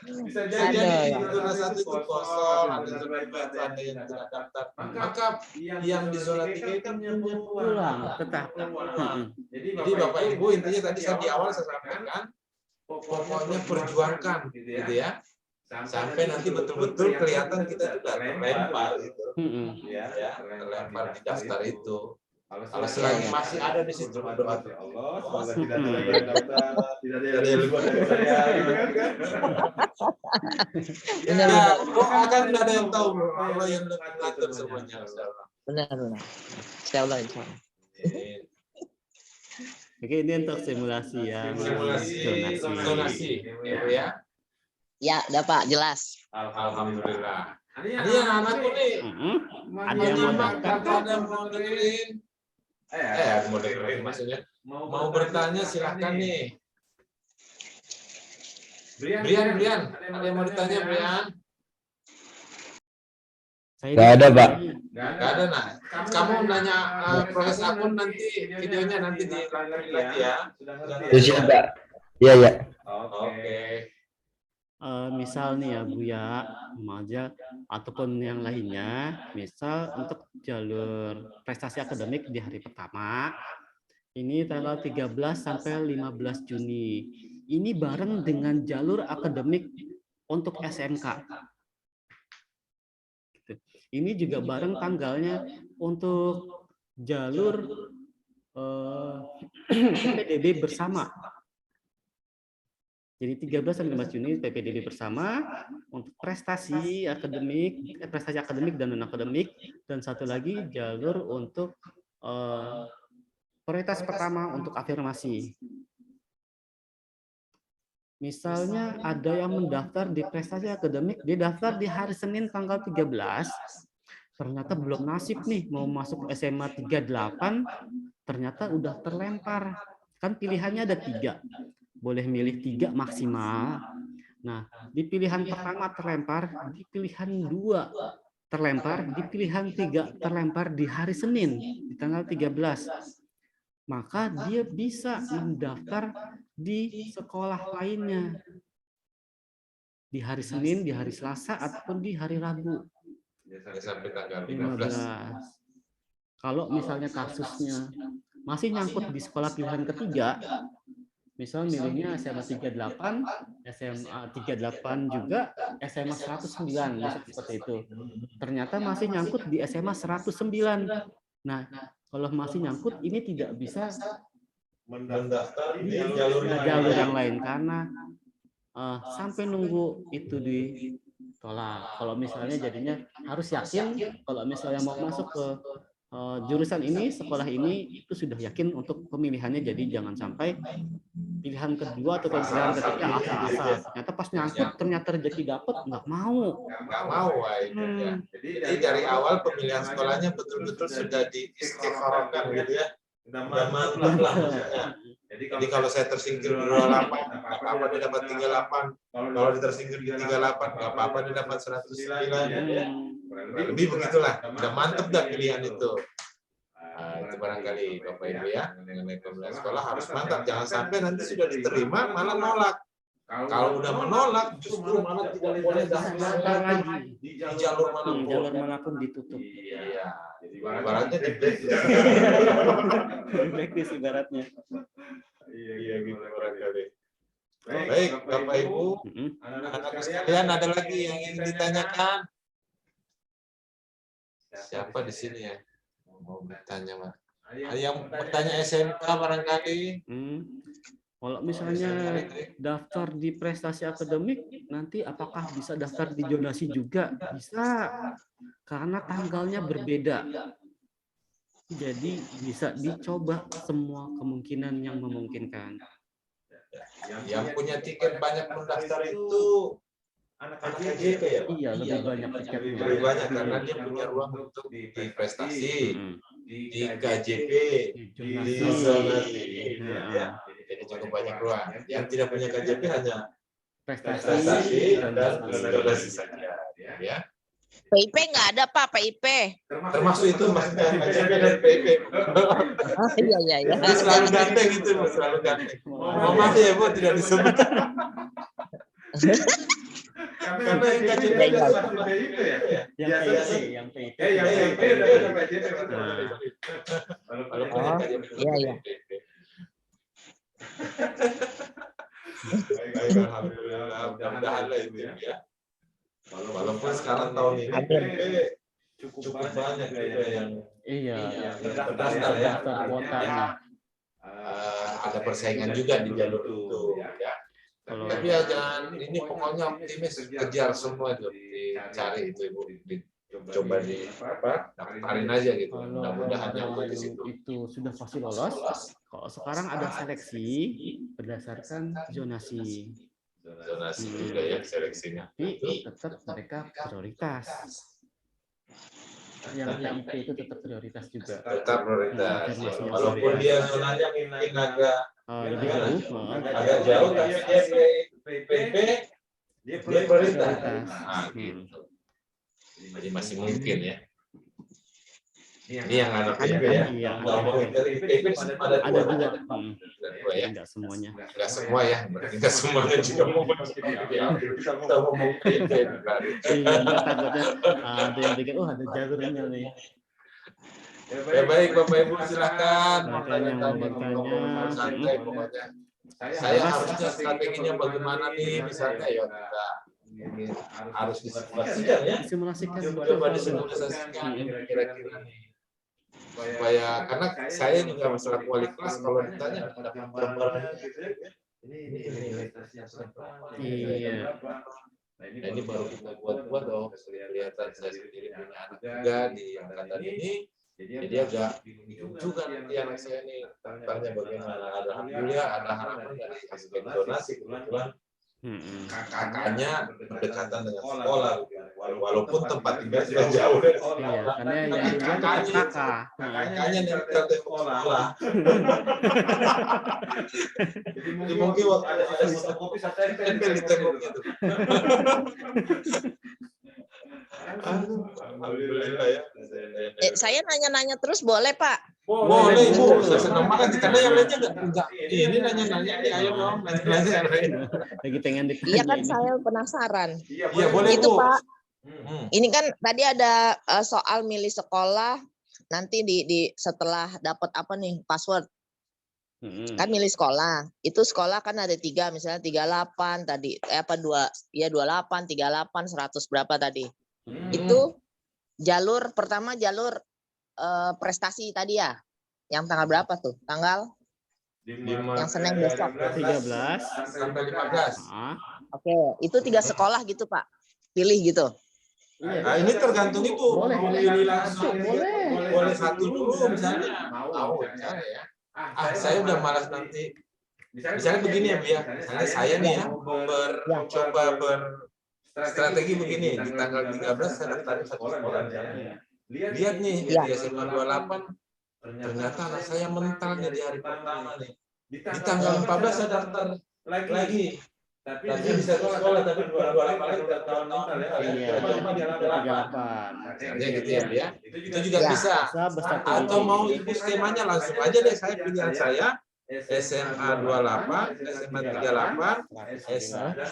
Bisa jadi di zona 1 itu kosong, ada zona 2 ada yang tidak daftar. Maka yang di zona 3 itu pulang tetap. Jadi Bapak Ibu intinya tadi saya di awal saya sampaikan pokoknya perjuangkan gitu ya. Sampai nanti betul-betul kelihatan kita sudah terlempar gitu. Ya, terlempar di daftar itu. Kalau selagi masih ada di situ berdoa ya Allah, semoga tidak ada yang daftar, tidak ada yang lupa dari saya, gitu kan? Ya, doa kan tidak ada yang tahu, Allah yang mengatur semuanya. Benar. Insyaallah. Oke, ini untuk simulasi ya. Zonasi, ya. Ya, udah Pak, jelas. Alhamdulillah. Ini anak-anakku nih. Ada yang mau daftar? Ada yang mau dengerin. Mau dengerin maksudnya. Mau bertanya silahkan nih. Brian. Ada yang mau ditanya, Brian? Nggak ada, Pak. Nggak ada, nah. Kamu nanya proses akun nanti, videonya nanti dilanjut lagi ya. Ya, siap, Pak. Iya. Oke. Misal nih ya Bu ya, Maja ataupun yang lainnya, misal untuk jalur prestasi akademik di hari pertama, ini tanggal 13 sampai 15 Juni. Ini bareng dengan jalur akademik untuk SMK. Ini juga bareng tanggalnya untuk jalur PPDB bersama. Jadi 13 sampai 15 Juni PPDB bersama untuk prestasi akademik dan non akademik, dan satu lagi jalur untuk prioritas pertama untuk afirmasi. Misalnya ada yang mendaftar di prestasi akademik, dia daftar di hari Senin tanggal 13, ternyata belum nasib nih mau masuk SMA 38, ternyata udah terlempar. Kan pilihannya ada 3. Boleh milih 3 maksimal. Nah, di pilihan pertama terlempar, di pilihan 2 terlempar, di pilihan 3 terlempar di hari Senin, di tanggal 13. Maka dia bisa mendaftar di sekolah lainnya. Di hari Senin, di hari Selasa, ataupun di hari Rabu. Sampai tanggal 15. Kalau misalnya kasusnya masih nyangkut di sekolah pilihan ketiga, misal milihnya SMA 38, SMA 38 juga, SMA 109, misal seperti itu. Ternyata masih nyangkut di SMA 109. Nah, kalau masih nyangkut, ini tidak bisa mendaftar di jalur yang lain, karena sampai nunggu itu ditolak. Kalau misalnya jadinya harus yakin, kalau misalnya mau masuk ke jurusan ini, sekolah ini, itu sudah yakin untuk pemilihannya, jadi jangan sampai pilihan kedua atau pilihan ketiga asal-asal. Ternyata pas nyangkut, ternyata rezeki dapat, nggak mau. Jadi dari awal pemilihan sekolahnya betul-betul sudah diistikharahkan gitu ya. Udah mantap lah maksudnya. Jadi kalau saya tersingkir di 28, nggak apa-apa dia dapat 38. Kalau dia tersingkir di 38, nggak apa-apa dia dapat 109. Lebih begitulah. Udah mantap dah pilihan itu. Itu barangkali Bapak Ibu ya, mengenai pemilihan sekolah harus mantap. Jangan sampai nanti sudah diterima malah nolak. Kalau udah menolak, justru malah tidak boleh daftar lagi di jalur manapun. Jalur manapun ditutup. Iya. Ibaratnya di blacklist ibaratnya. Iya gitu barangkali. Baik Baik, Bapak Ibu, Mm-mm. anak-anak sekalian ada lagi yang ingin ditanyakan? Siapa di sini ya? Mau bertanya, Pak? Yang bertanya SMK barangkali? Kalau misalnya daftar di prestasi akademik, nanti apakah bisa daftar di zonasi juga? Bisa, karena tanggalnya berbeda. Jadi bisa dicoba semua kemungkinan yang memungkinkan. Yang punya tiket banyak mendaftar itu anak KJP ya, Pak? Iya, lebih banyak tiketnya. Lebih banyak karena dia punya ruang untuk di prestasi, di KJP, di zonasi. Ya. Jadi cukup banyak ruang. Yang tidak punya KJP hanya prestasi dan zonasi saja. Ya. PIP nggak ada Pak, PIP. Termasuk itu maksudnya KJP dan PIP. Oh, iya. Itu selalu ganteng itu, selalu ganteng. Oh, maaf ya Bu, tidak disebut. Karena yang KJP Iya. sama PIP ya. Yang PIP. Yang PIP udah sama KJP. Iya. Baik, alhamdulillah, mudah-mudahan lah itu ya. Walaupun sekarang tahun ini cukup banyak juga yang terdaftar ya. Kuotanya. Ada persaingan juga di jalur itu ya. Tapi ya jangan, ini pokoknya optimis, kejar semua itu, dicari itu Ibu, coba daftarin aja gitu. Mudah-mudahan nyambung di situ. Itu sudah pasti lolos. Kalau sekarang ada seleksi berdasarkan zonasi. Zonasi juga ya seleksinya. Tapi tetap mereka prioritas. Yang PIP itu tetap prioritas juga. Tetap prioritas. Walaupun dia zonanya mungkin agak Lebih jauh. agak jauh, tapi dia PIP dia prioritas. Nah, gitu. Jadi masih mungkin ya. Ini yang anak PIP ya. Iya. PIP ada Ada dua. dua. Ya. Enggak semuanya. Enggak semua ya, berarti enggak semuanya juga mau kita ngomong PIP. Iya, takutnya ada yang pikir, ada jalurnya nih. Ya baik Bapak Ibu silakan. Makanya mau bertanya. Santai pokoknya. Saya harusnya strateginya bagaimana nih misalnya ya kita ini harus disimulasikan ya. Simulasikan. Coba disimulasikan kira-kira nih. Supaya karena saya juga masalah kualitas kelas kalau ditanya ada gambaran ini kualitasnya berapa. Iya. Nah, ini baru kita buat dong kelihatan saya sendiri punya anak juga di angkatan ini. Jadi agak bingung juga nanti anak saya ini tentangnya bagaimana. Alhamdulillah ada harapan dari aspek donasi kebetulan kakaknya berdekatan dengan sekolah, walaupun tempat tinggal sudah jauh dari sekolah. Iya, karena yang dilihat kakak. Kakaknya nempel di sekolah. Jadi mungkin waktu ada fotokopi saya tempel di tembok itu. Alhamdulillah ya. Saya nanya-nanya terus boleh Pak? Boleh Ibu, saya senang banget karena yang lainnya enggak. Ini nanya-nanya nih, ayo dong nanya-nanya. Lagi pengen ditanya. Iya kan saya penasaran. Iya boleh Itu Bu. Pak. Ini kan tadi ada soal milih sekolah nanti di setelah dapat apa nih password. Kan milih sekolah. Itu sekolah kan ada 3 misalnya 38 tadi 28, 38, 100 berapa tadi. Itu jalur pertama jalur prestasi tadi ya. Yang tanggal berapa tuh? Tanggal yang Senin besok. 13 sampai 15. Oke, itu 3 sekolah gitu Pak. Pilih gitu. Nah, ini tergantung Ibu. Boleh, Mau boleh. pilih langsung. Boleh. Boleh satu dulu misalnya. Mau ya. Saya udah malas nanti. Misalnya begini ya Bu ya. Misalnya saya nih ya coba berstrategi begini. Di tanggal 13 saya daftarin satu sekolah. Lihat nih di SMA 28 ternyata anak saya mental nih di hari pertama nih. Di tanggal 14 saya daftar lagi. Tapi bisa sekolah tapi 28 lagi tahun mental ya. Iya. 38. Misalnya gitu ya. Itu juga bisa. Atau mau ikut skemanya langsung aja deh saya pilihan saya SMA 28, SMA 38,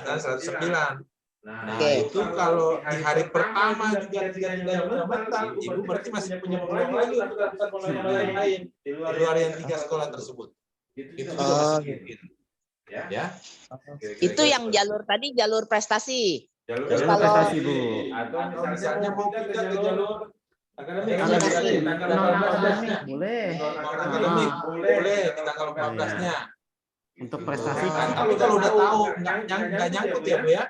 dan 109. Nah, itu kalau di hari pertama juga tidak mental, Ibu berarti masih punya peluang lagi untuk daftar sekolah yang lain di luar yang 3 sekolah tersebut. Itu juga masih mungkin. Ya. Itu yang jalur tadi jalur prestasi. Terus Jalur kalau prestasi, Bu. Atau misalnya mau pindah ke jalur akademik, Akademik, tanggal non 14-nya. akademik boleh. Akademik boleh di tanggal 14-nya. Untuk prestasi Kan, tapi kalau udah tahu nggak nyangkut ya Bu ya.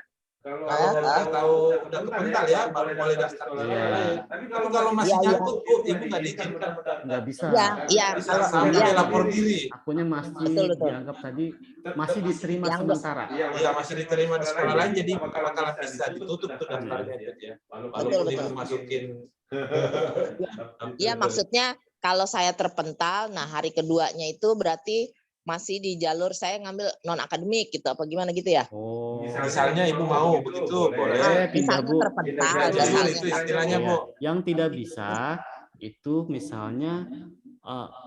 Kalau udah tahu udah kepental ya baru boleh daftar. Iya. Tapi kalau masih Iya, iya. nyangkut Bu, Ibu nggak diizinkan. nggak bisa. Iya, Bisa kalau sampai iya, lapor diri. Akunnya masih Betul, betul. dianggap tadi masih diterima Yang sementara. Iya masih diterima di sekolah lain jadi bakalan bisa ditutup tuh daftarnya ya. Walaupun Ibu masukin. Iya, maksudnya kalau saya terpental, nah hari keduanya itu berarti masih di jalur saya ngambil non akademik gitu apa gimana gitu ya? Oh. Misalnya Ibu mau begitu boleh. Boleh pindah, Misalnya Bu. terpental, Jalur misalnya itu istilahnya Iya. Bu. Yang tidak bisa itu misalnya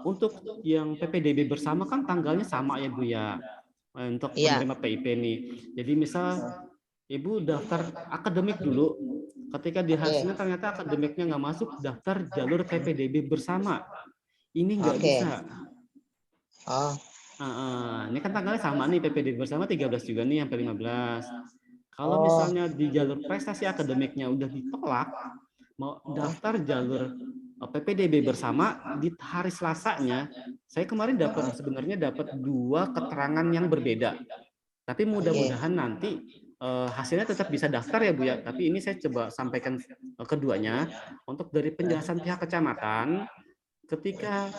untuk yang PPDB bersama kan tanggalnya sama ya Bu ya. Untuk Iya. penerima PIP nih. Jadi misal Ibu daftar akademik dulu. Ketika di hasilnya ternyata akademiknya nggak masuk, daftar jalur PPDB bersama. Ini nggak Oke. bisa. Oh, Ini kan tanggalnya sama nih, PPDB bersama 13 juga nih sampai 15. Kalau Oh. misalnya di jalur prestasi akademiknya udah ditolak, mau daftar jalur PPDB bersama di hari Selasanya, saya kemarin sebenarnya dapat 2 keterangan yang berbeda. Tapi mudah-mudahan nanti hasilnya tetap bisa daftar ya Bu ya. Tapi ini saya coba sampaikan keduanya untuk dari penjelasan pihak kecamatan. Ketika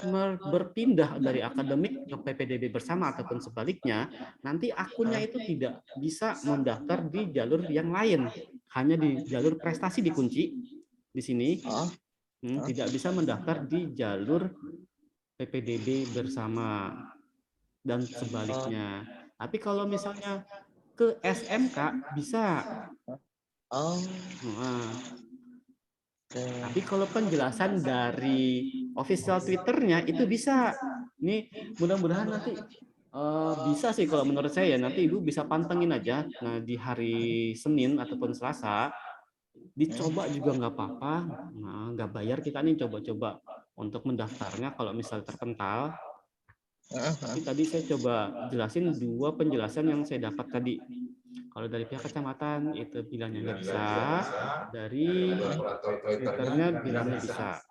berpindah dari akademik ke PPDB bersama ataupun sebaliknya, nanti akunnya itu tidak bisa mendaftar di jalur yang lain, hanya di jalur prestasi dikunci di sini, tidak bisa mendaftar di jalur PPDB bersama dan sebaliknya. Tapi kalau misalnya ke SMK bisa. Tapi kalau penjelasan dari official Twitternya itu bisa. Ini mudah-mudahan nanti bisa sih kalau menurut saya ya. Nanti Ibu bisa pantengin aja. Nah di hari Senin ataupun Selasa dicoba juga nggak apa-apa. Nah nggak bayar kita nih coba-coba untuk mendaftarnya kalau misal terpental. Tapi tadi saya coba jelasin 2 penjelasan yang saya dapat tadi. Kalau dari pihak kecamatan itu bilangnya nggak bisa, dari Twitternya bilangnya bisa.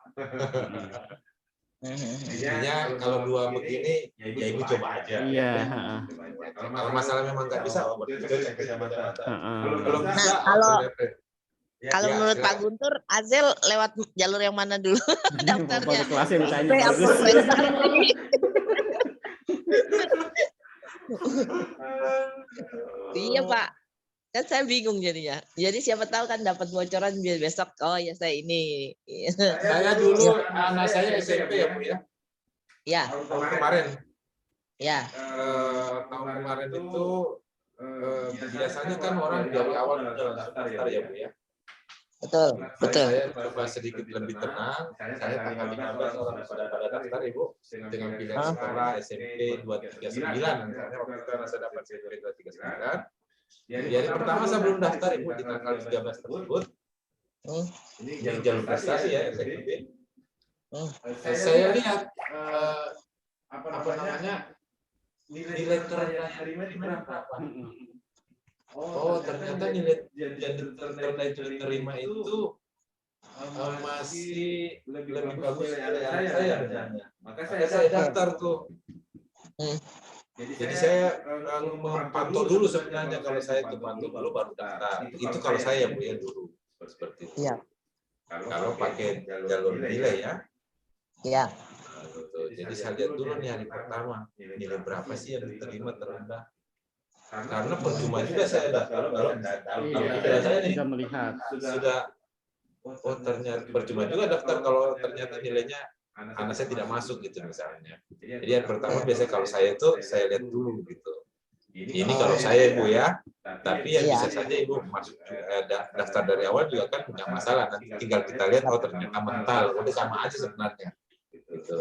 Intinya kalau 2 begini ya Ibu coba aja. Iya. Kalau masalah memang nggak bisa, cek ke kecamatan. Kalau bisa, kalau menurut Pak Guntur, Azel lewat jalur yang mana dulu daftarnya? Kelasnya ditanya. Iya Pak, kan saya bingung jadinya. Jadi siapa tahu kan dapat bocoran biar besok. Oh ya saya ini. Saya dulu anak saya SMP ya Bu ya. Ya. Tahun kemarin. Ya. Tahun kemarin itu biasanya kan orang dari awal udah daftar ya Bu ya. Betul, betul. Saya coba sedikit lebih tenang. Saya tanggal 15 orang sudah pada daftar Ibu dengan pilihan sekolah SMP 239. Misalnya waktu itu saya dapat SMP 239. Di hari pertama saya belum daftar Ibu di tanggal 13 tersebut. Ini jalur prestasi ya SMP. Saya lihat apa namanya nilai terima di berapa? Oh, ternyata nilai terima itu masih lebih bagus dari saya. Maka saya daftar tuh. Jadi saya memantau dulu sebenarnya kalau saya itu pantau dulu baru daftar. Itu kalau saya Bu ya dulu seperti itu. Iya. Kalau pakai jalur nilai ya. Iya. Jadi saya lihat dulu nih hari pertama nilai berapa sih yang diterima terendah. Karena percuma juga saya daftar kalau saya bisa melihat sudah ternyata percuma juga daftar kalau ternyata nilainya anak saya tidak masuk gitu misalnya. Jadi yang pertama biasanya kalau saya itu saya lihat dulu gitu. Ini kalau saya Ibu ya, tapi yang bisa saja Ibu masuk daftar dari awal juga kan punya masalah. Nanti tinggal kita lihat oh ternyata mental, udah sama aja sebenarnya. Gitu.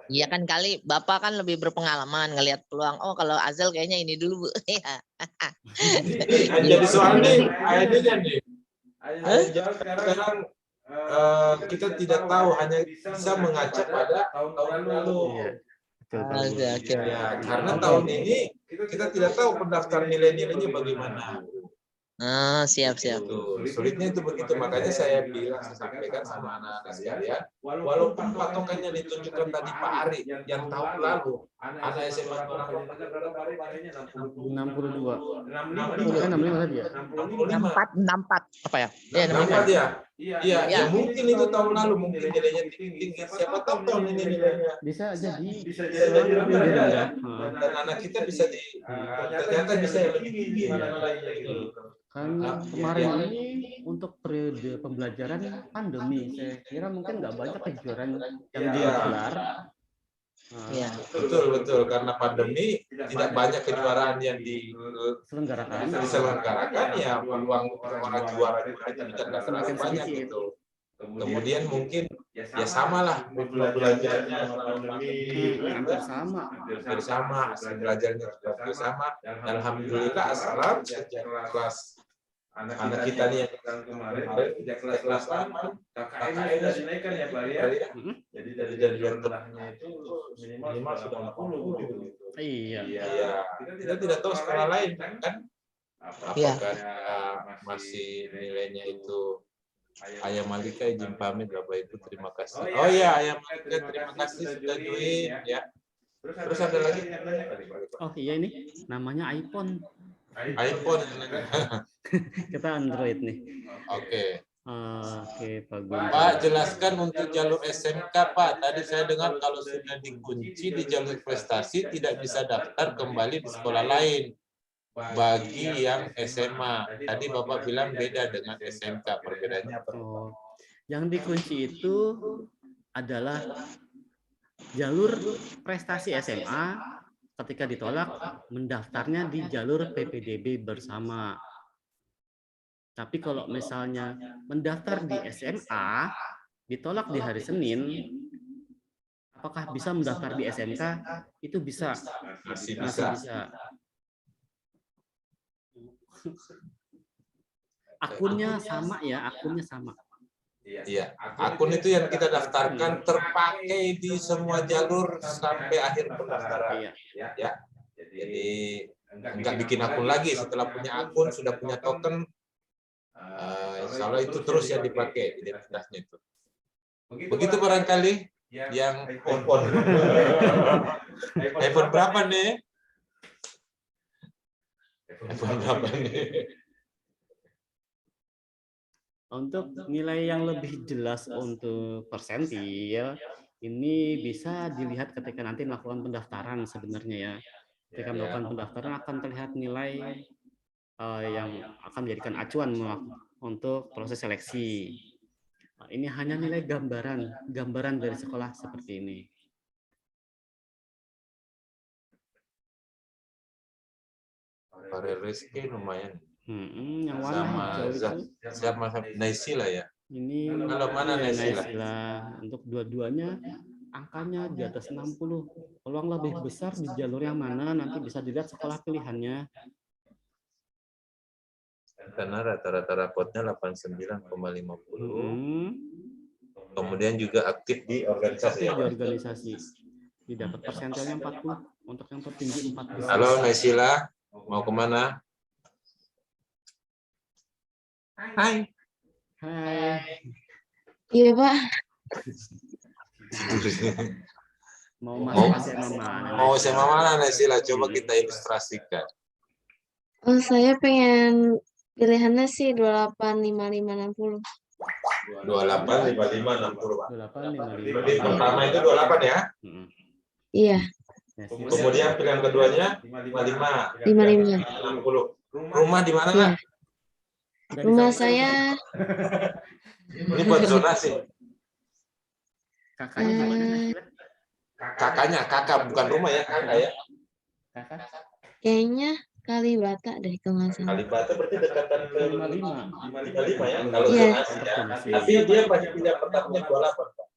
Iya kan kali Bapak kan lebih berpengalaman ngelihat peluang. Oh kalau Azel kayaknya ini dulu Bu. Jadi soal nih, akhirnya nih. Sekarang kita tidak tahu hanya bisa mengaca pada tahun lalu. Betul, Pak. Oke, oke. Ya, karena tahun ini kita tidak tahu pendaftar nilai-nilainya bagaimana. Ah, siap. Betul. Sulitnya itu begitu, makanya saya bilang, saya sampaikan sama anak-anak sekalian, walaupun patokannya ditunjukkan tadi Pak Ari yang tahun lalu, anak SMA berapa? 62. 65. 65 tadi ya? 65. 64 apa ya? Iya, 64 ya? Iya, Iya. ya mungkin itu tahun lalu, mungkin nilainya tinggi. Siapa tahu tahun ini nilainya. Bisa jadi jadi lebih rendah. Dan anak kita bisa ternyata bisa yang lebih tinggi yang lainnya gitu. Kan kemarin ini untuk periode pembelajaran pandemi, saya kira mungkin nggak banyak kejuaraan yang digelar. Iya. Betul, karena pandemi tidak banyak kejuaraan yang diselenggarakan, ya peluang orang juara itu tidak terlalu banyak gitu. Kemudian mungkin ya samalah belajarnya pandemi, Hampir sama. hampir sama, hasil belajarnya juga hampir sama. Alhamdulillah assalam sejak kelas anak kita nih yang kemarin sejak kelas 8 KKN sudah dinaikkan ya Pak ya. Jadi dari rendahnya itu minimal sudah 80 gitu. Iya. Kita tidak tahu sekolah lain kan. Iya. Apakah masih nilainya itu Ayah Malika izin pamit Bapak Ibu, terima kasih. Oh iya Ayah Malika terima kasih sudah join ya. Terus ada lagi yang nanya tadi Pak. Oh iya, ini namanya iPhone. iPhone. Kita Android nih. Oke. Oke, Pak Gun. Pak, jelaskan untuk jalur SMK Pak. Tadi saya dengar kalau sudah dikunci di jalur prestasi tidak bisa daftar kembali di sekolah lain. Bagi yang SMA, tadi Bapak bilang beda dengan SMK. Perbedaannya apa? Oh, yang dikunci itu adalah jalur prestasi SMA. Ketika ditolak, mendaftarnya di jalur PPDB bersama. Tapi kalau misalnya mendaftar di SMA, ditolak di hari Senin, apakah bisa mendaftar di SMK? Itu bisa. Masih Masih bisa. bisa. Akunnya sama ya, akunnya sama. Iya, akun itu yang kita daftarkan terpakai di semua jalur sampai akhir pendaftaran. Iya. Ya. Jadi nggak bikin akun lagi, setelah punya akun sudah punya token, insya Allah itu terus yang dipakai identitasnya itu. Begitu barangkali yang iPhone. iPhone berapa nih? iPhone berapa nih? Untuk nilai yang lebih jelas untuk persentil, ini bisa dilihat ketika nanti melakukan pendaftaran sebenarnya ya. Ketika melakukan pendaftaran akan terlihat nilai yang akan menjadikan acuan untuk proses seleksi. Ini hanya nilai gambaran dari sekolah seperti ini. Karir Rizky lumayan. Yang warna hijau itu sama Naisila ya. ini Kalau mana Naisila? Untuk dua-duanya angkanya di atas 60. Peluang lebih besar di jalur yang mana nanti bisa dilihat sekolah pilihannya. Karena rata-rata rapotnya 89,50. Kemudian juga aktif di organisasi. Di organisasi. Didapat persentilnya 40. Untuk yang tertinggi 40. Halo Naisila, mau kemana? Hai. Iya Pak. Mau masuk SMA mana? Mau SMA mana Naisila? Coba kita ilustrasikan. Oh, saya pengen pilihannya sih 28, 55, 60. 28, 55, 60. 28, 55. Jadi pertama itu 28 ya? Iya, Kemudian pilihan keduanya 55, 55. 60. Rumah di mana? Iya. Nak? Rumah saya Ini buat zonasi. Kakaknya di mana? Kakaknya, kakak bukan rumah ya, kakak ya. Kakak kayaknya Kalibata deh kalau nggak salah. Kalibata berarti dekatan ke 55. 55 ya, kalau Iya. zonasi ya. Tapi dia masih punya pertapnya 28.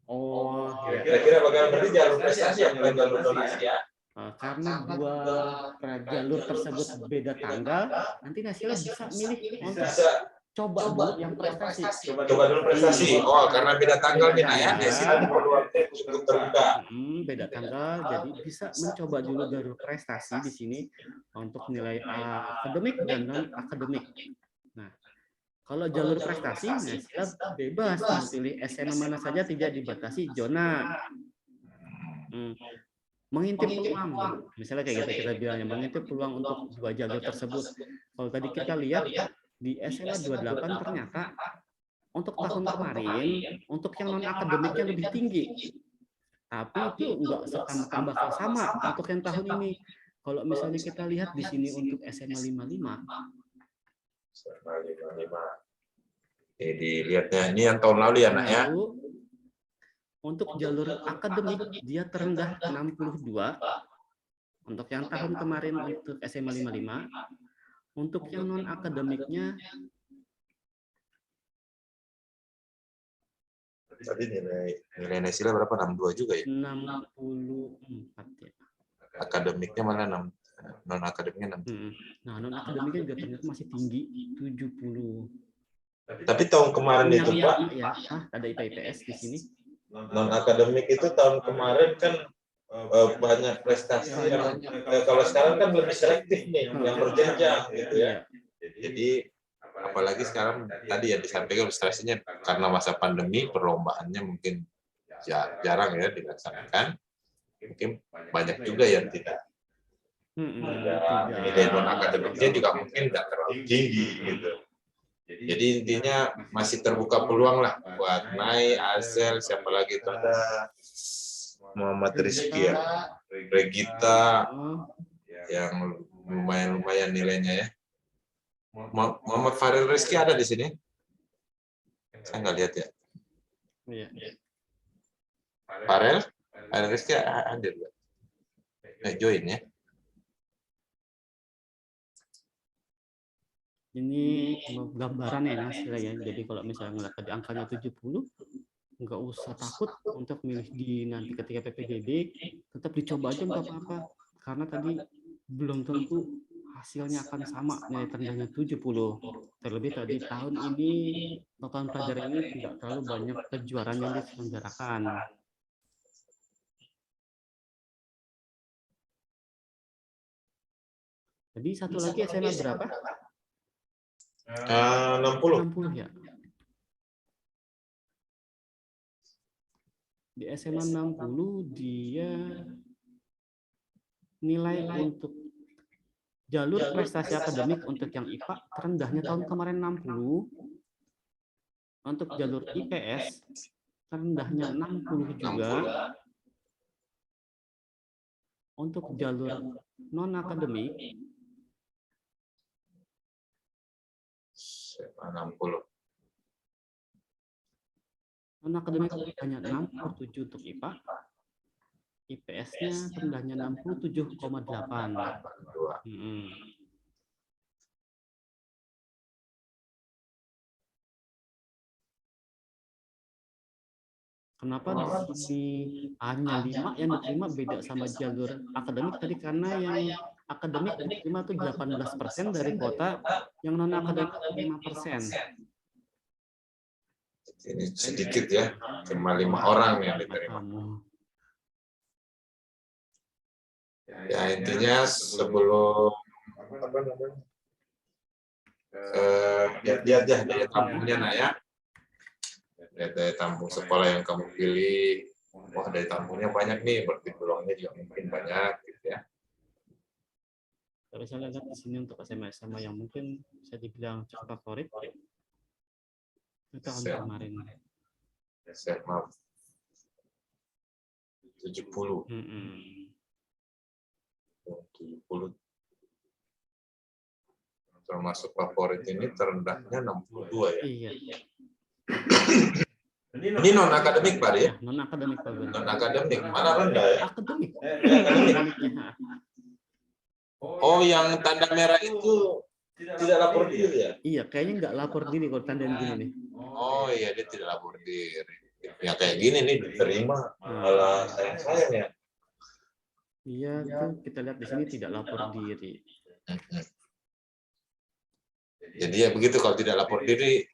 Oh, Kira-kira bagaimana, berarti jalur prestasi ya, bukan jalur zonasi ya. karena dua jalur tersebut beda tanggal, nanti Naisila bisa milih untuk Bisa coba dulu yang prestasi. Coba dulu prestasi. Oh, karena beda tanggal nih, Nak, ya. Desi nanti peluangnya cukup terbuka. Beda tanggal, jadi bisa mencoba dulu jalur prestasi di sini untuk nilai akademik dan non akademik. Nah, kalau jalur prestasi, nah sila bebas mau pilih SMA mana saja, tidak dibatasi zona. Mengintip peluang, misalnya kayak gitu kita bilangnya, mengintip peluang untuk dua jalur tersebut. Kalau tadi kita lihat di SMA 28 ternyata untuk tahun kemarin untuk yang non akademiknya lebih tinggi, tapi itu enggak serta bakal sama untuk yang tahun ini. Kalau misalnya kita lihat di sini untuk SMA 55. SMA 55. Ini dilihatnya, ini yang tahun lalu ya, Nak, ya. Untuk jalur akademik dia terendah 62. Untuk yang tahun kemarin untuk SMA 55. Untuk yang non akademiknya tadi nilai sila berapa? 62 juga ya? 64 ya. Akademiknya mana non akademiknya 60. Nah, non akademiknya juga ternyata masih tinggi 70. Tapi tahun kemarin itu, Pak, ya, ada IPS di sini. Non akademik itu tahun kemarin kan banyak prestasi yang kalau sekarang kan lebih selektif nih, yang berjenjang gitu ya. Jadi apalagi sekarang tadi ya disampaikan prestasinya karena masa pandemi perlombaannya mungkin jarang ya dilaksanakan. Mungkin banyak juga yang tidak. Nilai non akademiknya juga mungkin tidak terlalu tinggi gitu. Jadi intinya masih terbuka peluang lah buat Mai, Azel, siapa lagi itu ada Muhammad Rizky ya, Regita yang lumayan nilainya ya. Muhammad Farel Rizky ada di sini? Saya nggak lihat ya. Farel Rizky hadir. Join ya. Ini gambaran ya istilahnya. Jadi kalau misalnya ngelihat tadi angkanya 70, nggak usah takut untuk milih di nanti ketika PPDB, tetap dicoba aja nggak apa-apa. Karena tadi belum tentu hasilnya akan sama nilai terendahnya 70. Terlebih tadi tahun ini, tahun pelajaran ini tidak terlalu banyak kejuaraan yang diselenggarakan. Jadi satu lagi SMA berapa? 60 ya. Di SMA 60 dia nilai untuk jalur prestasi akademik untuk yang IPA terendahnya tahun kemarin 60. Untuk jalur IPS terendahnya 60 juga. Untuk jalur non akademik 60. Non akademik hanya 67 untuk IPA. IPS-nya rendahnya 67,8. Kenapa di sini hanya 5 yang diterima beda sama jalur akademik tadi? Karena yang akademik diterima tuh 18% dari kuota, yang non akademik 5%. Ini sedikit ya, cuma 5 orang yang diterima. Ya intinya sebelum lihat ya daya tampungnya, Nak, ya. Lihat daya tampung sekolah yang kamu pilih. Wah, daya tampungnya banyak nih, berarti peluangnya juga mungkin banyak gitu ya. Kalau saya lihat di sini untuk SMA yang mungkin bisa dibilang cukup favorit itu tahun kemarin. SMA 70. 70 termasuk favorit ini terendahnya 62 ya. Iya. Ini non akademik, Pak ya? Non akademik, Pak. Non akademik mana rendah ya? Akademik. Oh, yang tanda merah itu tidak lapor diri ya? Iya, kayaknya nggak lapor diri kalau tanda gini nih. Oh iya, dia tidak lapor diri. Ya kayak gini nih diterima, malah sayang ya. Iya, tuh kita lihat di sini tidak lapor diri. Jadi ya begitu, kalau tidak lapor diri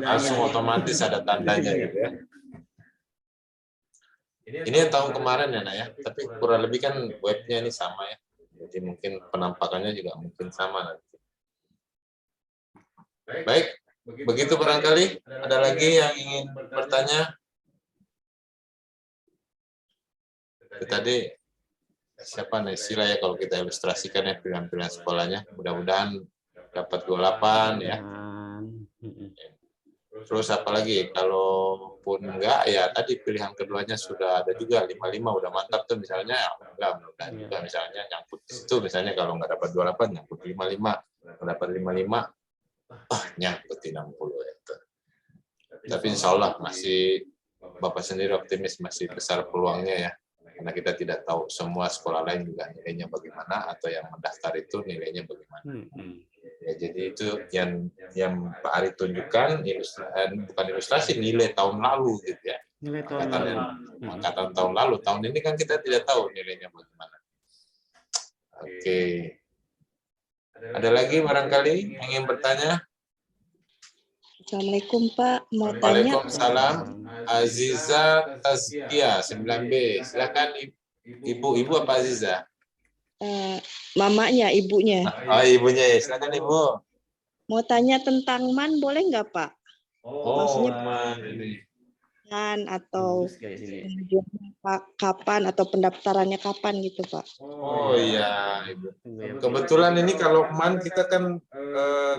langsung otomatis ada tandanya gitu ya. Ini yang tahun kemarin ya Nak ya, tapi kurang lebih kan webnya ini sama ya. Jadi mungkin penampakannya juga mungkin sama nanti. Baik, begitu barangkali. Ada lagi yang ingin bertanya? Tadi siapa nih Sila ya, kalau kita ilustrasikan ya pilihan-pilihan sekolahnya. Mudah-mudahan dapat 28 ya. Terus apalagi kalaupun enggak ya tadi pilihan keduanya sudah ada juga 55 udah mantap tuh misalnya, enggak mudah juga misalnya nyangkut di situ, misalnya kalau nggak dapat 28 nyangkut 55, kalau dapat 55 nyangkut di 60 itu. Tapi insya Allah masih Bapak sendiri optimis masih besar peluangnya ya, karena kita tidak tahu semua sekolah lain juga nilainya bagaimana atau yang mendaftar itu nilainya bagaimana. Ya, jadi itu yang Pak Ari tunjukkan bukan ilustrasi, nilai tahun lalu gitu ya. Nilai tahun lalu. Angkatan tahun lalu. Tahun ini kan kita tidak tahu nilainya bagaimana. Oke. Ada lagi barangkali yang ingin bertanya? Assalamualaikum Pak, mau tanya. Waalaikumsalam. Aziza Tazkia 9B. Silakan Ibu apa Aziza? Mamanya, ibunya. Oh, ibunya ya. Silakan Ibu. Mau tanya tentang MAN boleh nggak Pak? Maksudnya MAN ini. MAN atau pengajuannya kapan atau pendaftarannya kapan gitu Pak? Oh iya, Ibu. Kebetulan ini kalau MAN kita kan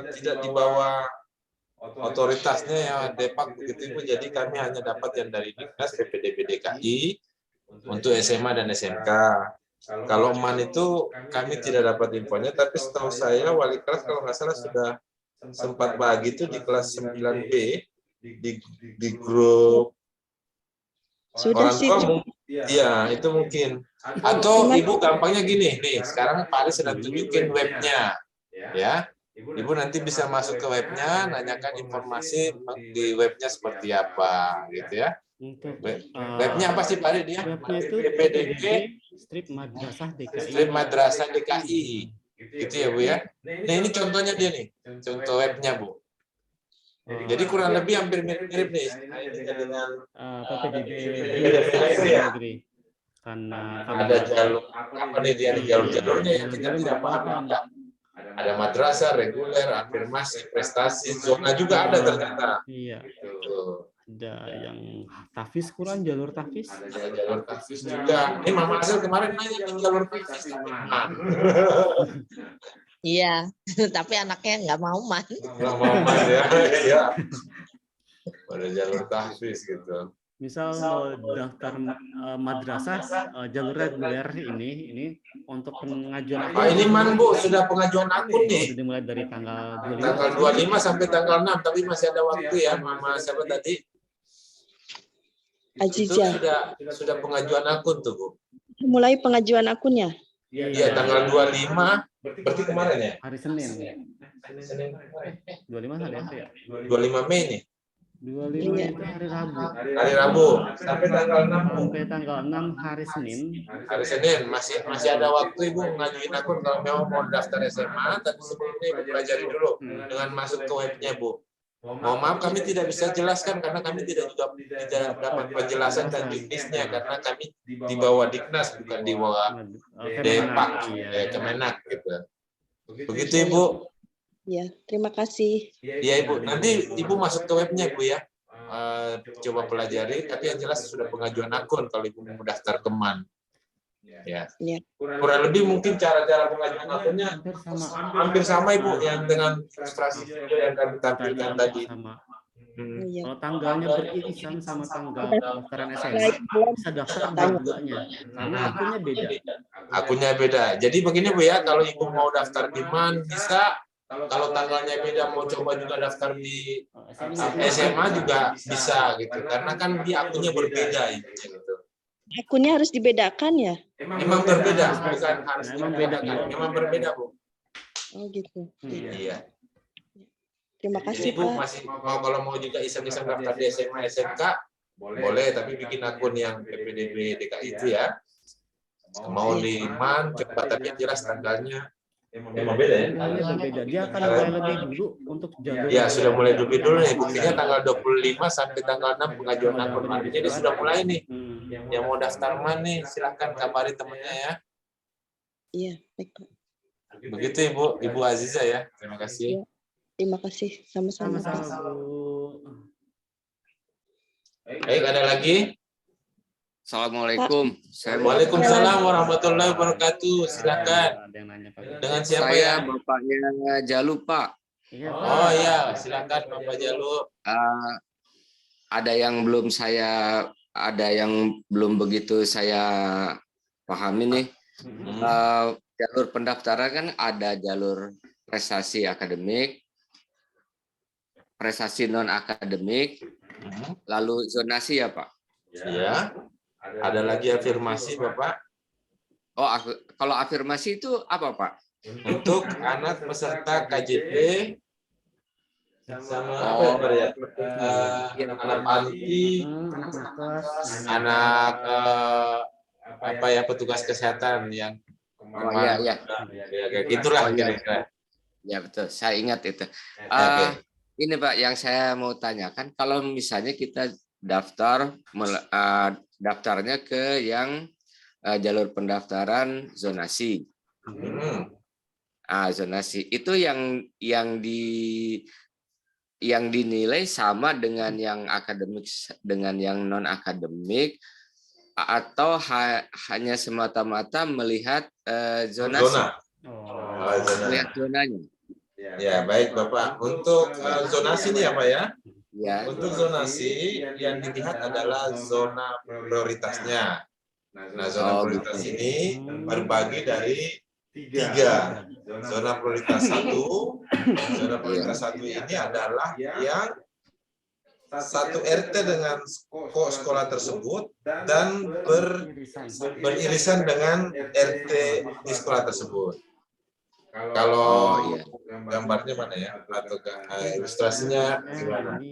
tidak di bawah otoritasnya ya Depak begitu Ibu. Jadi kami hanya dapat yang dari Dinas PPDB DKI untuk SMA dan SMK. Kalau MAN itu kami tidak dapat infonya, tapi setahu saya wali kelas kalau nggak salah sudah sempat bagi itu di kelas 9B di grup sudah orang sih. tua. Iya, itu mungkin. Atau Ibu gampangnya gini, nih sekarang Pak Ari sedang tunjukin webnya, ya. Ibu nanti bisa masuk ke webnya, nanyakan informasi di webnya seperti apa, gitu ya. Webnya apa sih Pak Ari dia? Webnya itu PPDB Strip Madrasah DKI. Strip Madrasah DKI, gitu ya Bu ya. Nah ini contohnya dia nih, contoh webnya Bu. Jadi kurang lebih hampir mirip-mirip nih. Dengan PPDB negeri. Karena ada jalur apa nih dia, jalur-jalurnya yang kita tidak paham. Ada madrasah, reguler, afirmasi, prestasi, zona juga ada ternyata. Iya. Gitu. Ada yang tahfiz Quran, jalur tahfiz. Ada jalur tahfiz juga. Ini Mama Asel kemarin nanya nih jalur tahfiz. Iya, tapi anaknya nggak mau MAN. Nggak mau MAN ya. Iya. Ada jalur tahfiz gitu. Misal mau daftar madrasah jalur reguler ini untuk pengajuan akun. Ini MAN Bu, sudah pengajuan akun nih. Sudah dimulai dari tanggal 25. Tanggal 25 sampai tanggal 6, tapi masih ada waktu ya Mama siapa tadi? Aziza. Itu sudah pengajuan akun tuh Bu. Mulai pengajuan akunnya? Iya, tanggal 25, berarti kemarin ya? Hari Senin. 25 hari apa ya? 25 Mei nih. 25 itu hari Rabu. Hari Rabu sampai tanggal 6. Sampai tanggal 6 hari Senin. Hari Senin masih ada waktu Ibu ngajuin akun kalau memang mau daftar SMA, tapi sebelumnya Ibu pelajari dulu dengan masuk ke webnya Bu. Mohon maaf kami tidak bisa jelaskan karena kami tidak dapat penjelasan dan jenisnya karena kami di bawah Diknas bukan di bawah Depak, Kemenak gitu. Begitu Ibu. Ya, terima kasih. Iya Ibu, nanti Ibu masuk ke webnya Bu ya. Coba pelajari, tapi yang jelas sudah pengajuan akun kalau Ibu mau daftar ke MAN. Ya. Kurang lebih mungkin cara-cara pengajuan akunnya hampir sama Ibu yang dengan ilustrasi video yang kami tampilkan tadi. Kalau tanggalnya beririsan sama tanggal pendaftaran SMA, bisa daftar dua-duanya karena akunnya beda. Akunnya beda. Jadi begini Bu ya, kalau Ibu mau daftar di MAN bisa. Kalau tanggalnya beda mau coba juga daftar di SMA juga bisa gitu. Karena kan dia akunnya berbeda gitu. Akunnya harus dibedakan ya? Memang berbeda, bukan harus dibedakan. Memang berbeda Bu. Oh gitu. Iya. Terima kasih Ibu Pak. masih mau kalau mau juga iseng-iseng daftar di SMA SMK boleh, tapi bikin akun yang PPDB DKI itu ya. Mau di MAN coba, tapi yang jelas tanggalnya Emang beda ya? Wilayahnya berbeda. Dia akan mulai lebih dulu untuk jalur. Ya, sudah mulai lebih dulu nih. Buktinya tanggal 25 sampai tanggal 6 pengajuan akun. Jadi sudah mulai nih. Yang mau daftar mana nih, silahkan kabari temannya ya. Iya, baik Pak. Begitu Ibu Aziza ya. Terima kasih. Terima kasih. Sama-sama Pak. Sama-sama Bu. Baik, ada lagi? Assalamualaikum. Waalaikumsalam warahmatullahi wabarakatuh. Silakan. Ada yang nanya Pak. Dengan siapa Saya ya? bapaknya Jalu, Pak. Iya, Pak. Oh ya, silakan Bapak Jalu. Ada yang belum begitu saya pahami nih. Jalur pendaftaran kan ada jalur prestasi akademik, prestasi non akademik, lalu zonasi ya Pak. Ya. Ada lagi afirmasi Bapak? Oh, kalau afirmasi itu apa Pak? Untuk anak peserta KJP sama apa ya? Anak anti, anak apa ya, petugas kesehatan yang iya. Ya, kayak gitulah kira-kira. Ya betul, saya ingat itu. Ini Pak yang saya mau tanyakan, kalau misalnya kita daftarnya ke yang jalur pendaftaran zonasi. Zonasi itu yang dinilai sama dengan yang akademik dengan yang non akademik, atau hanya semata-mata melihat zonasi. Melihat zonanya. Ya, baik Bapak. Untuk zonasi ini apa ya? Ya. Untuk zonasi yang dilihat adalah zona prioritasnya. Nah, zona prioritas ini berbagi dari 3. Zona prioritas 1, zona prioritas 1 ini adalah yang satu RT dengan sekolah tersebut dan beririsan dengan RT di sekolah tersebut. Kalau gambarnya mana ya? Atau ilustrasinya gimana?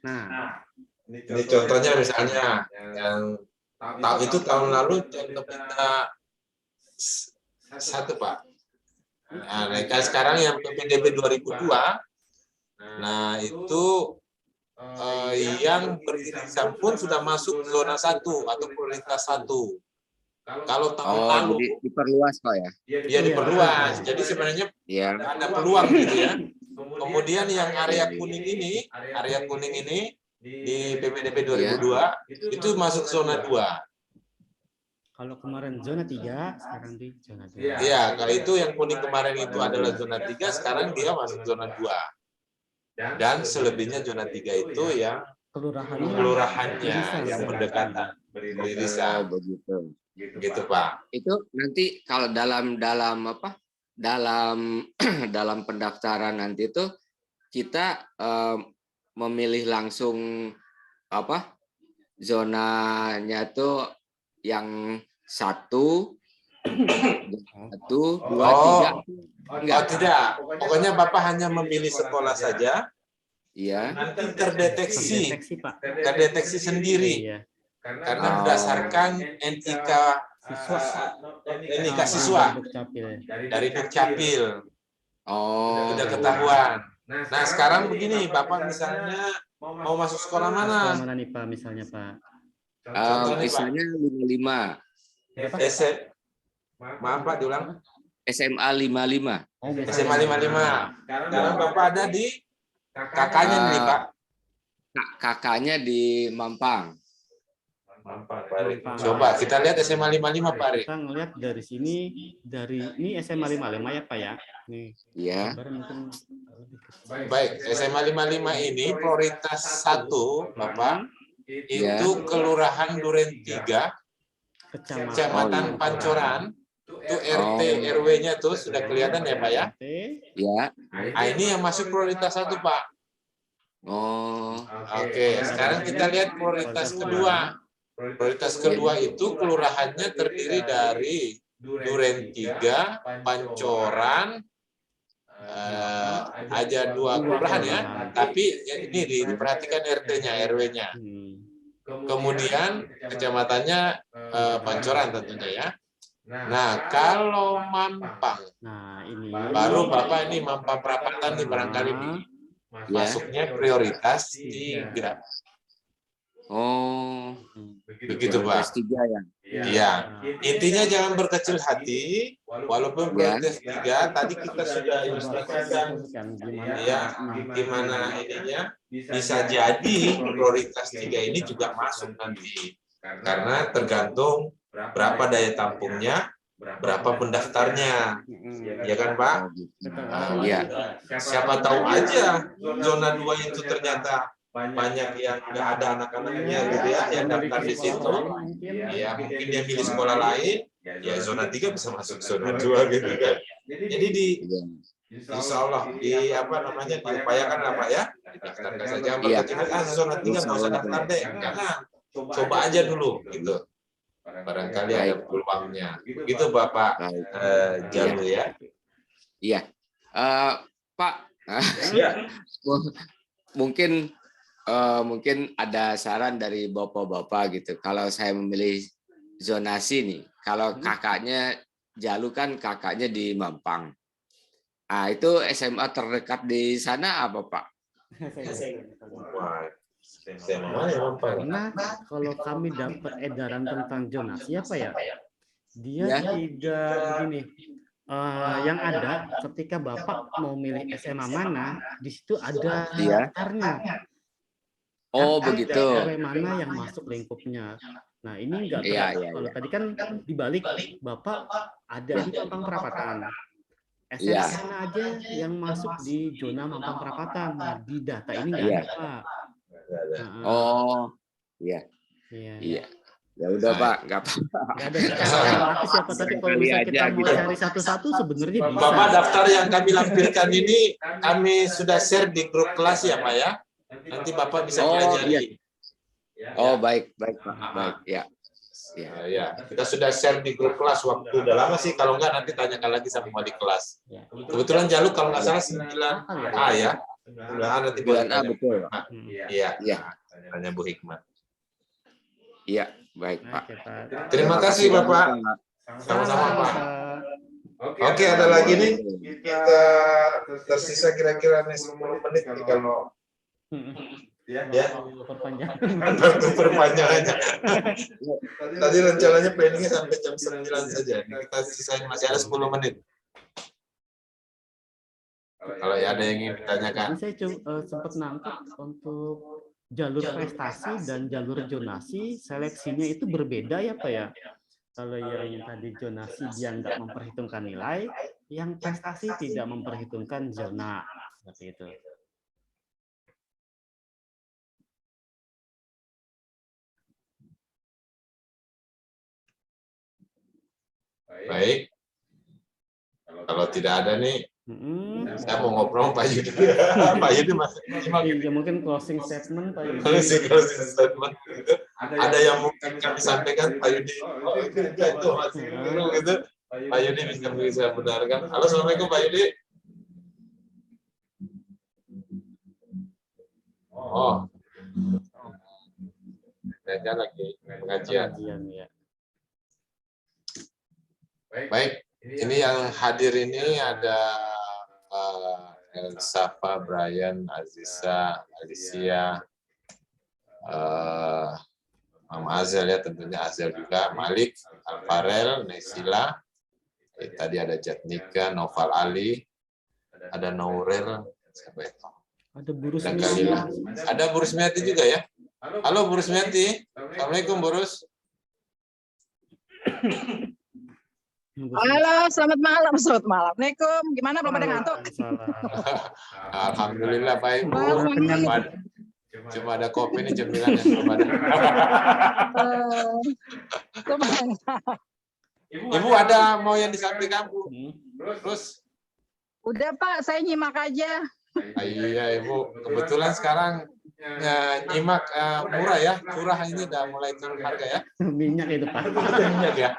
Nah, ini contohnya misalnya yang itu tahun lalu contoh kita 1 Pak. Nah, kan sekarang yang PPDB 2002, nah itu yang beririsan pun sudah masuk zona 1 atau prioritas 1. Kalau tahun lalu jadi diperluas Pak ya? Ya diperluas. Jadi sebenarnya ada peluang gitu ya. Kemudian yang area kuning ini di PPDB 2002 itu masuk zona 2. Kalau kemarin zona 3, sekarang di zona 2. Iya, kalau itu yang kuning kemarin itu adalah zona 3, sekarang dia masuk zona 2. Dan selebihnya zona 3 itu yang kelurahannya yang berdekatan, beririsan. Begitu. Gitu Pak. Itu nanti kalau dalam dalam pendaftaran nanti itu kita memilih langsung zonanya tuh yang 1, 2, 3. Enggak, tidak. Pokoknya Bapak hanya memilih sekolah saja. Iya. Nanti terdeteksi sendiri. Karena berdasarkan NIK siswa dari Dukcapil. Sudah ketahuan. Nah, sekarang begini, Bapak misalnya mau masuk sekolah mana? Sekolah mana nih Pak misalnya Pak? Misalnya 55. Maaf Pak, diulang. SMA 55. SMA 55. Sekarang Bapak ada di kakaknya nih Pak. Kakaknya di Mampang. Coba kita lihat SMA 55 Pak Ari. Kita ngelihat dari sini, ini SMA 55 ya Pak ya. Nih. Iya. Baik, SMA 55 ini prioritas 1 Bapak. Itu Kelurahan Duren 3, Kecamatan Pancoran. Itu RT RW-nya tuh sudah kelihatan ya Pak ya? Iya. Nah, ini yang masuk prioritas 1 Pak. Oke, sekarang kita lihat prioritas kedua. Prioritas kedua itu kelurahannya terdiri dari Duren 3, Pancoran, aja 2 kelurahan ya, tapi ini diperhatikan RT-nya, RW-nya. Kemudian kecamatannya Pancoran tentunya ya. Nah, kalau Mampang, Nah, ini baru Bapak ini Mampang perapatan nih barangkali nih. Masuknya prioritas 3. Oh, Begitu, Pak. prioritas 3 ya. Iya. Intinya jangan berkecil hati, walaupun prioritas 3, tadi kita sudah ilustrasikan ya, gimana ininya, bisa jadi prioritas 3 ini juga masuk nanti. Karena tergantung berapa daya tampungnya, berapa pendaftarnya, ya kan Pak? Iya. Siapa tahu aja zona 2 itu ternyata banyak yang nggak ada anak-anaknya gitu ya, yang daftar di situ. Ya mungkin dia pilih sekolah lain, ya zona 3 bisa masuk zona 2 gitu kan. Jadi insya Allah diupayakan lah Pak ya, didaftarkan saja. Berkecil zona 3 nggak usah daftar deh, jangan. Coba aja dulu gitu. Barangkali ada peluangnya. Gitu Bapak Jalu ya. Iya. Pak, mungkin ada saran dari bapak-bapak gitu. Kalau saya memilih zonasi nih, kalau kakaknya Jalu kan kakaknya di Mampang. Ah, itu SMA terdekat di sana apa Pak? Karena kalau kami dapat edaran tentang zonasi apa ya, dia tidak begini. Yang ada ketika Bapak mau milih SMA mana, di situ ada daftarnya. Oh begitu. RW mana yang masuk lingkupnya. Nah ini enggak terdapat. Kalau tadi kan dibalik, Bapak ada di Mampang Perapatan. SMA mana aja yang masuk di zona Mampang Perapatan. Nah di data ini enggak ada Pak. Oh iya. Ya udah Pak, nggak apa-apa. Nggak ada secara otomatis ya Pak. Tapi kalau misalnya kita mau cari satu-satu sebenarnya bisa. Bapak daftar yang kami lampirkan ini kami sudah share di grup kelas ya Pak ya. Nanti Bapak bisa pelajari. Oh baik Pak, baik ya. Ya, kita sudah share di grup kelas waktu udah lama sih. Kalau enggak nanti tanyakan lagi sama wali kelas. Kebetulan Jalu kalau nggak salah 9A ya. 9A nanti 9A betul. Iya. Tanya Bu Hikmat. Iya, baik Pak. Terima kasih Bapak. Sama-sama Pak. Oke, ada lagi nih. Kita tersisa kira-kira 10 menit nih kalau ya. Perpanjangannya. Tadi rencananya planningnya sampai jam 9 saja. Kita sisain masih ada 10 menit. Kalau ya ada yang ingin ditanyakan. Saya sempat nangkep untuk jalur prestasi dan jalur zonasi, seleksinya itu berbeda ya Pak ya? Kalau yang tadi zonasi dia nggak memperhitungkan nilai, yang prestasi tidak memperhitungkan zona. Seperti itu. Baik. Kalau tidak ada nih, saya mau ngobrol Pak Yudi. Pak Yudi masih ya, mungkin closing statement Pak Yudi. Closing statement. Ada yang mungkin kami sampaikan Pak Yudi. Oh itu masih gitu. Pak Yudi bisa benarkan. Halo, assalamualaikum Pak Yudi. Oh, saya lagi pengajian. Ya. Baik. Ini yang hadir ini ada Elsafa, Brian, Aziza, Alicia, Mama Azel ya tentunya, Azel juga, Malik, Alfarel, Nesila, tadi ada Jatnika, Noval Ali, ada Nourel, siapa itu? Ada Bu Rusmiati. Ada Bu Rusmiati juga ya. Halo Bu Rusmiati, Assalamualaikum Bu Rus. Halo, selamat malam. Assalamualaikum. Gimana, belum ada ngantuk? Alhamdulillah baik Bu. Cuma ada kopi nih cemilan yang belum ada. Ibu ada mau yang disampaikan Bu? Terus? Udah Pak, saya nyimak aja. Iya Ibu, kebetulan sekarang nyimak murah ya, curah ini udah mulai turun harga ya. Minyak itu Pak. Minyak ya.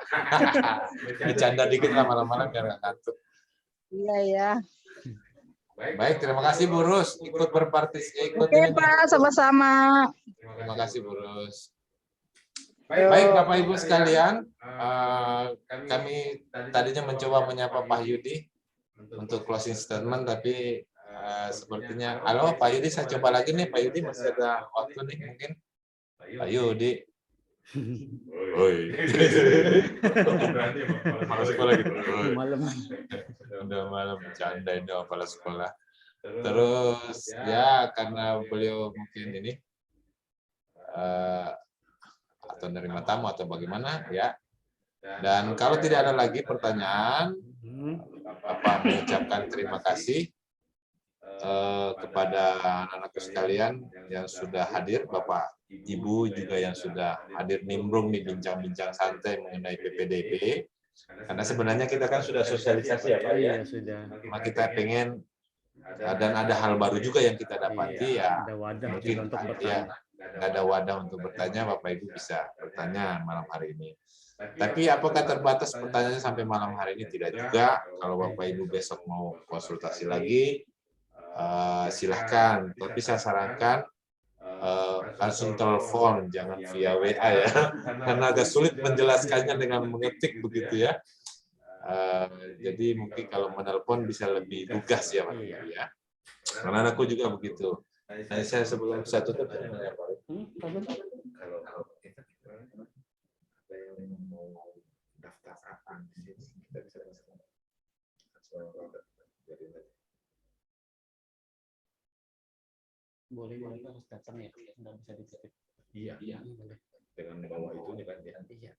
Bercanda dikit lah malam-malam biar nggak kantuk. Iya ya. Baik, terima kasih Bu Rus ikut berpartisipasi. Oke Pak, sama-sama. Terima kasih Bu Rus. Baik Bapak Ibu sekalian, kami tadinya mencoba menyapa Pak Yudi untuk closing statement, tapi sepertinya, halo Pak Yudi, saya coba lagi nih Pak Yudi, masih ada waktu nih mungkin. Pak Yudi. Oi. Malam sekolah gitu. Malam. Udah malam bercanda ini kepala sekolah. Terus ya karena beliau mungkin ini atau menerima tamu atau bagaimana ya. Dan kalau tidak ada lagi pertanyaan, Bapak mengucapkan terima kasih kepada anak-anakku sekalian yang sudah hadir, Bapak Ibu juga yang sudah hadir nimbrung di bincang-bincang santai mengenai PPDB. Karena sebenarnya kita kan sudah sosialisasi ya Pak ya. Sudah. Cuma kita pengen dan ada hal baru juga yang kita dapati ya. Ada wadah Mungkin juga untuk ya, bertanya. ada wadah untuk bertanya, Bapak Ibu bisa bertanya malam hari ini. Tapi apakah terbatas pertanyaannya sampai malam hari ini? Tidak juga. Kalau Bapak Ibu besok mau konsultasi lagi, silahkan. Tapi saya sarankan langsung telepon, jangan via WA ya, karena agak sulit menjelaskannya dengan mengetik begitu ya. Jadi mungkin kalau menelpon bisa lebih lugas ya Pak ya. Karena aku juga begitu. Nah, saya sebelum saya tutup kalau kita ada yang mau daftar apa di sini kita bisa Boleh harus datang ya, nggak bisa dititip. Iya. Dengan membawa itu kan dia. Iya.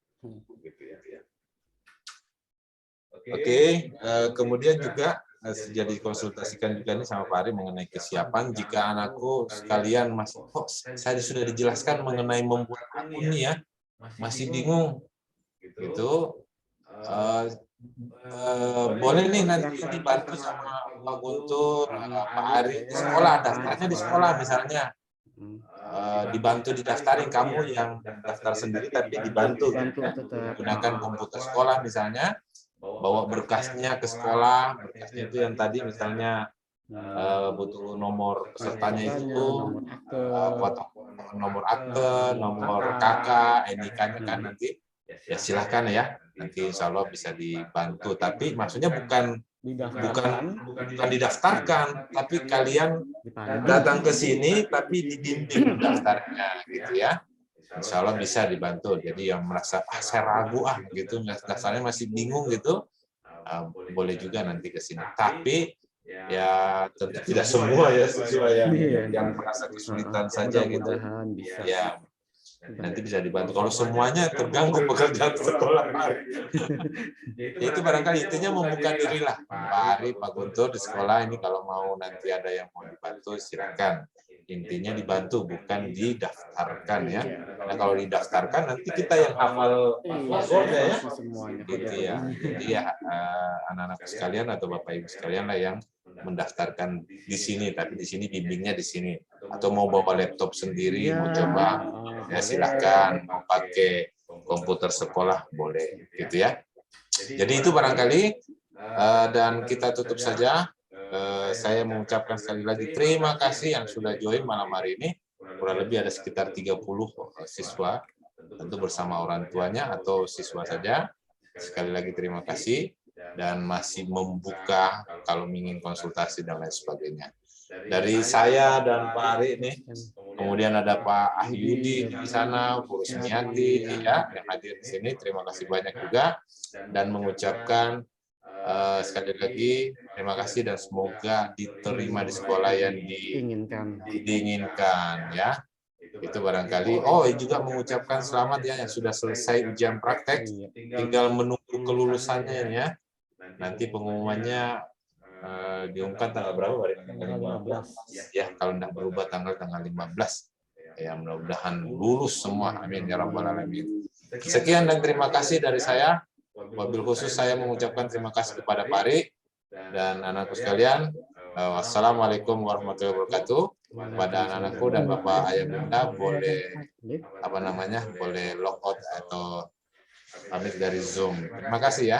Gitu ya. Oke, kemudian juga sudah dikonsultasikan juga nih sama Pak Ari mengenai kesiapan jika anakku sekalian masih saya sudah dijelaskan mengenai membuat akun nih ya, masih bingung gitu. Boleh nih nanti dibantu sama Pak Guntur, Pak Ari di sekolah, daftarnya di sekolah misalnya. Dibantu didaftarin, kamu yang daftar sendiri tapi dibantu gunakan komputer sekolah misalnya, bawa berkasnya ke sekolah, berkasnya itu yang tadi misalnya butuh nomor pesertanya itu, nomor akte, nomor KK, NIK-nya kan nanti ya silahkan ya, nanti insya Allah bisa dibantu. Tapi maksudnya bukan didaftarkan, tapi kalian datang ke sini tapi dibimbing daftarnya gitu ya. Insya Allah bisa dibantu. Jadi yang merasa saya ragu gitu, daftarnya masih bingung gitu, boleh juga nanti ke sini. Tapi ya tentu tidak semua ya sesuai yang merasa kesulitan saja gitu. Ya nanti bisa dibantu. Kalau semuanya terganggu pekerjaan sekolah, itu barangkali intinya membuka diri lah, Pak Ari, Pak Guntur di sekolah ini kalau mau nanti ada yang mau dibantu silakan. Intinya dibantu bukan didaftarkan ya. Nah kalau didaftarkan nanti kita yang hafal passwordnya ya. Gitu ya. Jadi ya anak-anak sekalian atau Bapak Ibu sekalian lah yang mendaftarkan di sini, tapi di sini bimbingnya di sini. Atau mau bawa laptop sendiri, mau coba, ya silahkan. Mau pakai komputer sekolah, boleh. Gitu ya. Jadi itu barangkali, dan kita tutup saja. Saya mengucapkan sekali lagi terima kasih yang sudah join malam hari ini. Kurang lebih ada sekitar 30 siswa, tentu bersama orang tuanya atau siswa saja. Sekali lagi terima kasih. Dan masih membuka kalau ingin konsultasi dan lain sebagainya. Dari saya dan Pak Ari ini, kemudian ada Pak Ahyudi di sana, Bu Rusmiati ya yang hadir di sini. Terima kasih banyak juga dan mengucapkan sekali lagi terima kasih dan semoga diterima di sekolah yang diinginkan ya. Itu barangkali. Oh, juga mengucapkan selamat ya yang sudah selesai ujian praktek, tinggal menunggu kelulusannya ya. Nanti pengumumannya diumumkan tanggal berapa? Tanggal 15. Ya, kalau tidak berubah tanggal 15. Ya, mudah-mudahan lulus semua. Amin ya rabbal alamin. Sekian dan terima kasih dari saya. Wabil khusus saya mengucapkan terima kasih kepada Pak Ari dan anakku sekalian. Wassalamualaikum warahmatullahi wabarakatuh. Pada anak-anakku dan Bapak Ayah Bunda boleh boleh log out atau pamit dari Zoom. Terima kasih ya.